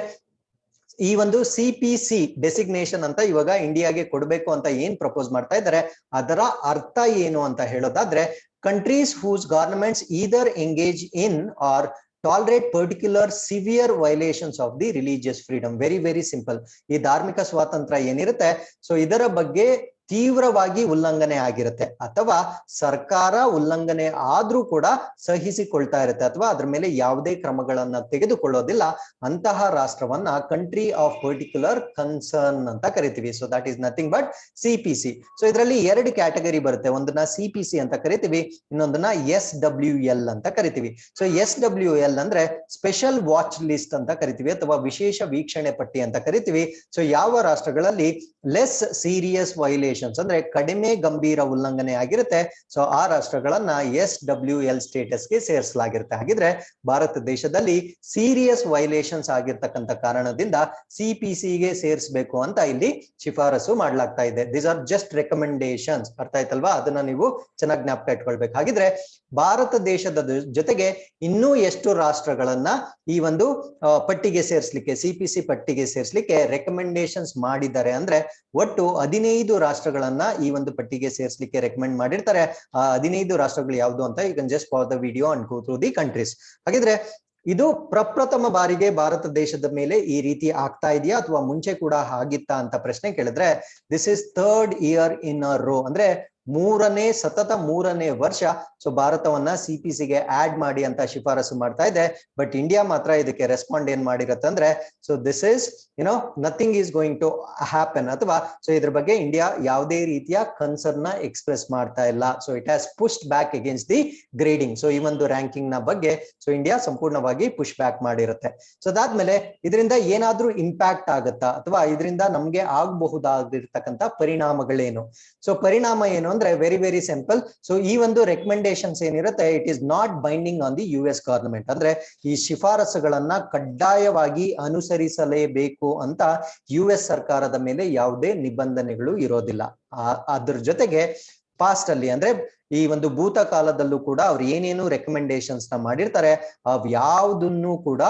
ಈ ಒಂದು CPC ಡೆಸಿಗ್ನೇಷನ್ ಅಂತ ಇವಾಗ ಇಂಡಿಯಾಗೆ ಕೊಡಬೇಕು ಅಂತ ಏನ್ ಪ್ರಪೋಸ್ ಮಾಡ್ತಾ ಇದ್ದಾರೆ, ಅದರ ಅರ್ಥ ಏನು ಅಂತ ಹೇಳೋದಾದ್ರೆ, countries whose governments either engage in or tolerate particular severe violations of the religious freedom. Very simple. ಈ ಧಾರ್ಮಿಕ ಸ್ವಾತಂತ್ರ್ಯ ಏನಿರುತ್ತೆ ಸೊ ಇದರ ಬಗ್ಗೆ ತೀವ್ರವಾಗಿ ಉಲ್ಲಂಘನೆ ಆಗಿರುತ್ತೆ ಅಥವಾ ಸರ್ಕಾರ ಉಲ್ಲಂಘನೆ ಆದ್ರೂ ಕೂಡ ಸಹಿಸಿಕೊಳ್ತಾ ಇರುತ್ತೆ ಅಥವಾ ಅದ್ರ ಮೇಲೆ ಯಾವುದೇ ಕ್ರಮಗಳನ್ನ ತೆಗೆದುಕೊಳ್ಳೋದಿಲ್ಲ, ಅಂತಹ ರಾಷ್ಟ್ರವನ್ನ ಕಂಟ್ರಿ ಆಫ್ ಪರ್ಟಿಕ್ಯುಲರ್ ಕನ್ಸರ್ನ್ ಅಂತ ಕರಿತೀವಿ. So that is nothing but CPC. So ಇದರಲ್ಲಿ 2 ಕ್ಯಾಟಗರಿ ಬರುತ್ತೆ, ಒಂದನ್ನ CPC ಅಂತ ಕರಿತೀವಿ, ಇನ್ನೊಂದನ್ನ SWL ಅಂತ ಕರಿತೀವಿ. ಸೊ SWL ಅಂದ್ರೆ ಸ್ಪೆಷಲ್ ವಾಚ್ ಲಿಸ್ಟ್ ಅಂತ ಕರಿತೀವಿ ಅಥವಾ ವಿಶೇಷ ವೀಕ್ಷಣೆ ಪಟ್ಟಿ ಅಂತ ಕರಿತೀವಿ. ಸೊ ಯಾವ ರಾಷ್ಟ್ರಗಳಲ್ಲಿ ಲೆಸ್ ಸೀರಿಯಸ್ ವೈಲೇಷನ್ ಅಂದ್ರೆ ಕಡಿಮೆ ಗಂಭೀರ ಉಲ್ಲಂಘನೆ ಆಗಿರುತ್ತೆ, ಸೊ ಆ ರಾಷ್ಟ್ರಗಳನ್ನ SWL ಸ್ಟೇಟಸ್ ಗೆ ಸೇರಿಸಲಾಗಿರುತ್ತೆ. ಹಾಗಿದ್ರೆ ಭಾರತ ದೇಶದಲ್ಲಿ ಸೀರಿಯಸ್ ವೈಲೇಷನ್ಸ್ ಆಗಿರ್ತಕ್ಕಂಥ ಕಾರಣದಿಂದ CPC ಗೆ ಸೇರಿಸಬೇಕು ಅಂತ ಇಲ್ಲಿ ಶಿಫಾರಸು ಮಾಡಲಾಗ್ತಾ ಇದೆ. These are just recommendations. ಅರ್ಥ ಆಯ್ತಲ್ವಾ? ಅದನ್ನ ನೀವು ಚೆನ್ನಾಗಿ ಜ್ಞಾಪಕ ಇಟ್ಕೊಳ್ಬೇಕು. ಹಾಗಿದ್ರೆ ಭಾರತ ದೇಶದ ಜೊತೆಗೆ ಇನ್ನೂ ಎಷ್ಟು ರಾಷ್ಟ್ರಗಳನ್ನ ಈ ಒಂದು ಪಟ್ಟಿಗೆ ಸೇರಿಸಲಿಕ್ಕೆ, CPC ಪಟ್ಟಿಗೆ ಸೇರಿಸಲಿಕ್ಕೆ ರೆಕಮೆಂಡೇಶನ್ಸ್ ಮಾಡಿದ್ದಾರೆ ಅಂದ್ರೆ ಒಟ್ಟು 15 ರಾಷ್ಟ್ರಗಳನ್ನ ಈ ಒಂದು ಪಟ್ಟಿಗೆ ಸೇರಿಸಲಿಕ್ಕೆ ರೆಕಮೆಂಡ್ ಮಾಡಿರ್ತಾರೆ. ಆ 15 ರಾಷ್ಟ್ರಗಳು ಯಾವುದು ಅಂತ you can just pass the video and go through the countries. ಹಾಗಿದ್ರೆ ಇದು ಪ್ರಪ್ರಥಮ ಬಾರಿಗೆ ಭಾರತ ದೇಶದ ಮೇಲೆ ಈ ರೀತಿ ಆಗ್ತಾ ಇದೆಯಾ ಅಥವಾ ಮುಂಚೆ ಕೂಡ ಆಗಿತ್ತಾ ಅಂತ ಪ್ರಶ್ನೆ ಕೇಳಿದ್ರೆ, this is 3rd year in a row, ಅಂದ್ರೆ ಸತತ ಮೂರನೇ ವರ್ಷ ಸೊ ಭಾರತವನ್ನ CPC ಗೆ ಆಡ್ ಮಾಡಿ ಅಂತ ಶಿಫಾರಸು ಮಾಡ್ತಾ ಇದೆ. ಬಟ್ ಇಂಡಿಯಾ ಮಾತ್ರ ಇದಕ್ಕೆ ರೆಸ್ಪಾಂಡ್ ಏನ್ ಮಾಡಿರತ್ತಂದ್ರೆ, so this is nothing is going to happen, ಅಥವಾ ಸೊ ಇದ್ರ ಬಗ್ಗೆ ಇಂಡಿಯಾ ಯಾವುದೇ ರೀತಿಯ ಕನ್ಸರ್ನ್ ನ ಎಕ್ಸ್ಪ್ರೆಸ್ ಮಾಡ್ತಾ ಇಲ್ಲ. So it has pushed back against the grading. So ಈ ಒಂದು ರ್ಯಾಂಕಿಂಗ್ ನ ಬಗ್ಗೆ ಸೊ ಇಂಡಿಯಾ ಸಂಪೂರ್ಣವಾಗಿ ಪುಷ್ ಬ್ಯಾಕ್ ಮಾಡಿರುತ್ತೆ. ಸೊ ಅದಾದ್ಮೇಲೆ ಇದರಿಂದ ಏನಾದ್ರೂ ಇಂಪ್ಯಾಕ್ಟ್ ಆಗುತ್ತಾ ಅಥವಾ ಇದರಿಂದ ನಮ್ಗೆ ಆಗಬಹುದಾಗಿರ್ತಕ್ಕಂಥ ಪರಿಣಾಮಗಳೇನು? ಸೊ ಪರಿಣಾಮ ಏನು ಅಂದ್ರೆ ವೆರಿ ಸಿಂಪಲ್. ಸೊ ಈ ಒಂದು ರೆಕಮೆಂಡೇಶನ್ಸ್ ಏನಿರುತ್ತೆ, it is not binding on the US government, ಅಂದ್ರೆ ಈ ಶಿಫಾರಸುಗಳನ್ನ ಕಡ್ಡಾಯವಾಗಿ ಅನುಸರಿಸಲೇಬೇಕು ಅಂತ US ಸರ್ಕಾರದ ಮೇಲೆ ಯಾವುದೇ ನಿಬಂಧನೆಗಳು ಇರೋದಿಲ್ಲ. ಅದ್ರ ಜೊತೆಗೆ ಪಾಸ್ಟ್ ಅಲ್ಲಿ ಅಂದ್ರೆ ಈ ಒಂದು ಭೂತ ಕಾಲದಲ್ಲೂ ಕೂಡ ಅವ್ರು ಏನೇನು ರೆಕಮೆಂಡೇಶನ್ಸ್ ನ ಮಾಡಿರ್ತಾರೆ ಅವ್ ಯಾವುದನ್ನು ಕೂಡ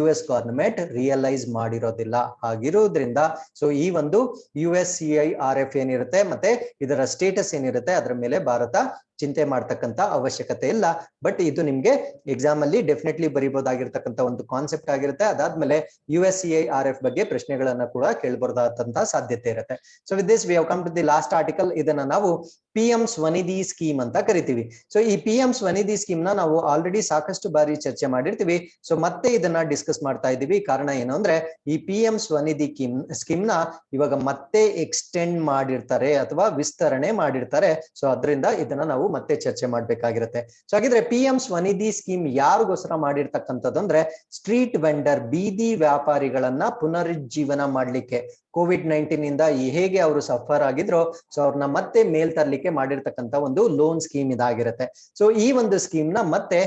US ಗವರ್ಮೆಂಟ್ ರಿಯಲೈಸ್ ಮಾಡಿರೋದಿಲ್ಲ. ಹಾಗಿರೋದ್ರಿಂದ ಸೊ ಈ ಒಂದು USCIRF ಏನಿರುತ್ತೆ ಮತ್ತೆ ಇದರ ಸ್ಟೇಟಸ್ ಏನಿರುತ್ತೆ ಅದ್ರ ಮೇಲೆ ಭಾರತ ಚಿಂತೆ ಮಾಡ್ತಕ್ಕಂತ ಅವಶ್ಯಕತೆ ಇಲ್ಲ. ಬಟ್ ಇದು ನಿಮ್ಗೆ ಎಕ್ಸಾಮ್ ಅಲ್ಲಿ ಡೆಫಿನೆಟ್ಲಿ ಬರೀಬಹುದಾಗಿರ್ತಕ್ಕಂಥ ಒಂದು ಕಾನ್ಸೆಪ್ಟ್ ಆಗಿರುತ್ತೆ. ಅದಾದ್ಮೇಲೆ USCIRF ಬಗ್ಗೆ ಪ್ರಶ್ನೆಗಳನ್ನ ಕೂಡ ಕೇಳಬಹುದಾದಂತ ಸಾಧ್ಯತೆ ಇರುತ್ತೆ. So with this we have come to the last article. ಇದನ್ನ ನಾವು PM ಸ್ವನಿಧಿ ಸ್ಕೀಮ್ ಅಂತ ಕರಿತೀವಿ. ಸೊ ಈ PM ಸ್ವನಿಧಿ ಸ್ಕೀಮ್ ನ ನಾವು ಆಲ್ರೆಡಿ ಸಾಕಷ್ಟು ಬಾರಿ ಚರ್ಚೆ ಮಾಡಿರ್ತೀವಿ. ಸೊ ಮತ್ತೆ ಇದನ್ನ ಡಿಸ್ಕಸ್ ಮಾಡ್ತಾ ಇದೀವಿ. ಕಾರಣ ಏನು ಅಂದ್ರೆ ಈ PM ಸ್ವನಿಧಿ ಸ್ಕೀಮ್ ನ ಇವಾಗ ಮತ್ತೆ ಎಕ್ಸ್ಟೆಂಡ್ ಮಾಡಿರ್ತಾರೆ ಅಥವಾ ವಿಸ್ತರಣೆ ಮಾಡಿರ್ತಾರೆ. ಸೊ ಅದರಿಂದ ಇದನ್ನ ನಾವು ಮತ್ತೆ ಚರ್ಚೆ ಮಾಡ್ಬೇಕಾಗಿರುತ್ತೆ. ಸೊ ಹಾಗಿದ್ರೆ PM ಸ್ವನಿಧಿ ಸ್ಕೀಮ್ ಯಾರಿಗೋಸ್ಕರ ಮಾಡಿರ್ತಕ್ಕಂಥದ್ದು ಅಂದ್ರೆ ಸ್ಟ್ರೀಟ್ ವೆಂಡರ್, ಬೀದಿ ವ್ಯಾಪಾರಿಗಳನ್ನ ಪುನರುಜ್ಜೀವನ ಮಾಡ್ಲಿಕ್ಕೆ, COVID-19 ಇಂದ ಹೇಗೆ ಅವರು ಸಫರ್ ಆಗಿದ್ರು ಸೊ ಅವ್ರನ್ನ ಮತ್ತೆ ಮೇಲ್ ತರ್ಲಿಕ್ಕೆ ಮಾಡಿರ್ತಕ್ಕಂಥ ಒಂದು ಲೋನ್ ಸ್ಕೀಮ್ ಇದಾಗಿರುತ್ತೆ. ಸೊ ಈ ಒಂದು ಸ್ಕೀಮ್ ನ ಮತ್ತೆ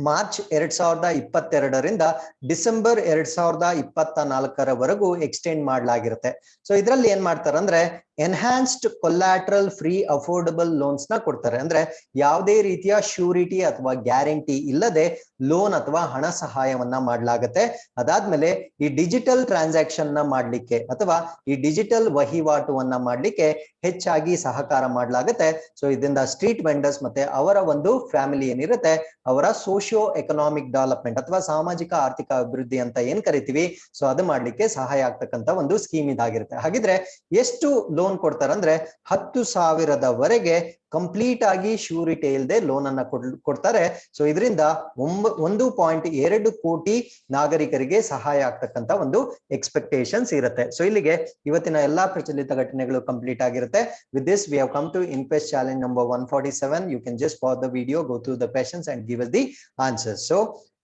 ಮಾರ್ಚ್ 2022ರಿಂದ ಡಿಸೆಂಬರ್ 2024ರವರೆಗೂ ಎಕ್ಸ್ಟೆಂಡ್ ಮಾಡಲಾಗಿರುತ್ತೆ. ಸೊ ಇದರಲ್ಲಿ ಏನ್ ಮಾಡ್ತಾರೆ ಅಂದ್ರೆ enhanced collateral free affordable loans ನ ಕೊಡ್ತಾರೆ. ಅಂದ್ರೆ ಯಾವುದೇ ರೀತಿಯ ಶ್ಯೂರಿಟಿ ಅಥವಾ ಗ್ಯಾರಂಟಿ ಇಲ್ಲದೆ ಲೋನ್ ಅಥವಾ ಹಣ ಸಹಾಯವನ್ನ ಮಾಡಲಾಗುತ್ತೆ. ಅದಾದ್ಮೇಲೆ ಈ ಡಿಜಿಟಲ್ ಟ್ರಾನ್ಸಾಕ್ಷನ್ ನ ಮಾಡ್ಲಿಕ್ಕೆ ಅಥವಾ ಈ ಡಿಜಿಟಲ್ ವಹಿವಾಟುವನ್ನ ಮಾಡ್ಲಿಕ್ಕೆ ಹೆಚ್ಚಾಗಿ ಸಹಕಾರ ಮಾಡಲಾಗುತ್ತೆ. ಸೊ ಇದರಿಂದ ಸ್ಟ್ರೀಟ್ ವೆಂಡರ್ಸ್ ಮತ್ತೆ ಅವರ ಒಂದು ಫ್ಯಾಮಿಲಿ ಏನಿರುತ್ತೆ ಅವರ ಸೋಶಿಯೋ ಎಕನಾಮಿಕ್ ಡೆವಲಪ್ಮೆಂಟ್ ಅಥವಾ ಸಾಮಾಜಿಕ ಆರ್ಥಿಕ ಅಭಿವೃದ್ಧಿ ಅಂತ ಏನ್ ಕರಿತೀವಿ ಸೊ ಅದು ಮಾಡ್ಲಿಕ್ಕೆ ಸಹಾಯ ಆಗ್ತಕ್ಕಂಥ ಒಂದು ಸ್ಕೀಮ್ ಇದಾಗಿರುತ್ತೆ. ಹಾಗಿದ್ರೆ ಎಷ್ಟು ಲೋನ್ ಕೊಡ್ತಾರೆ ಅಂದ್ರೆ 10,000ವರೆಗೆ ಕಂಪ್ಲೀಟ್ ಆಗಿ ಶ್ಯೂರಿಟಿ ಇಲ್ಲದೆ ಲೋನ್ ಅನ್ನ ಕೊಡ್ತಾರೆ. ಸೊ ಇದರಿಂದ 1.2 ಕೋಟಿ ನಾಗರಿಕರಿಗೆ ಸಹಾಯ ಆಗ್ತಕ್ಕಂತ ಒಂದು ಎಕ್ಸ್ಪೆಕ್ಟೇಷನ್ಸ್ ಇರುತ್ತೆ. ಸೊ ಇಲ್ಲಿಗೆ ಇವತ್ತಿನ ಎಲ್ಲಾ ಪ್ರಚಲಿತ ಘಟನೆಗಳು ಕಂಪ್ಲೀಟ್ ಆಗಿರುತ್ತೆ. With this we have come to InQuest challenge number 147. You can just pause the video, go through the questions and give us the answers. So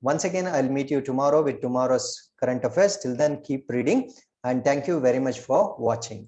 once again, I'll meet you tomorrow with tomorrow's current affairs. Till then, keep reading and thank you very much for watching.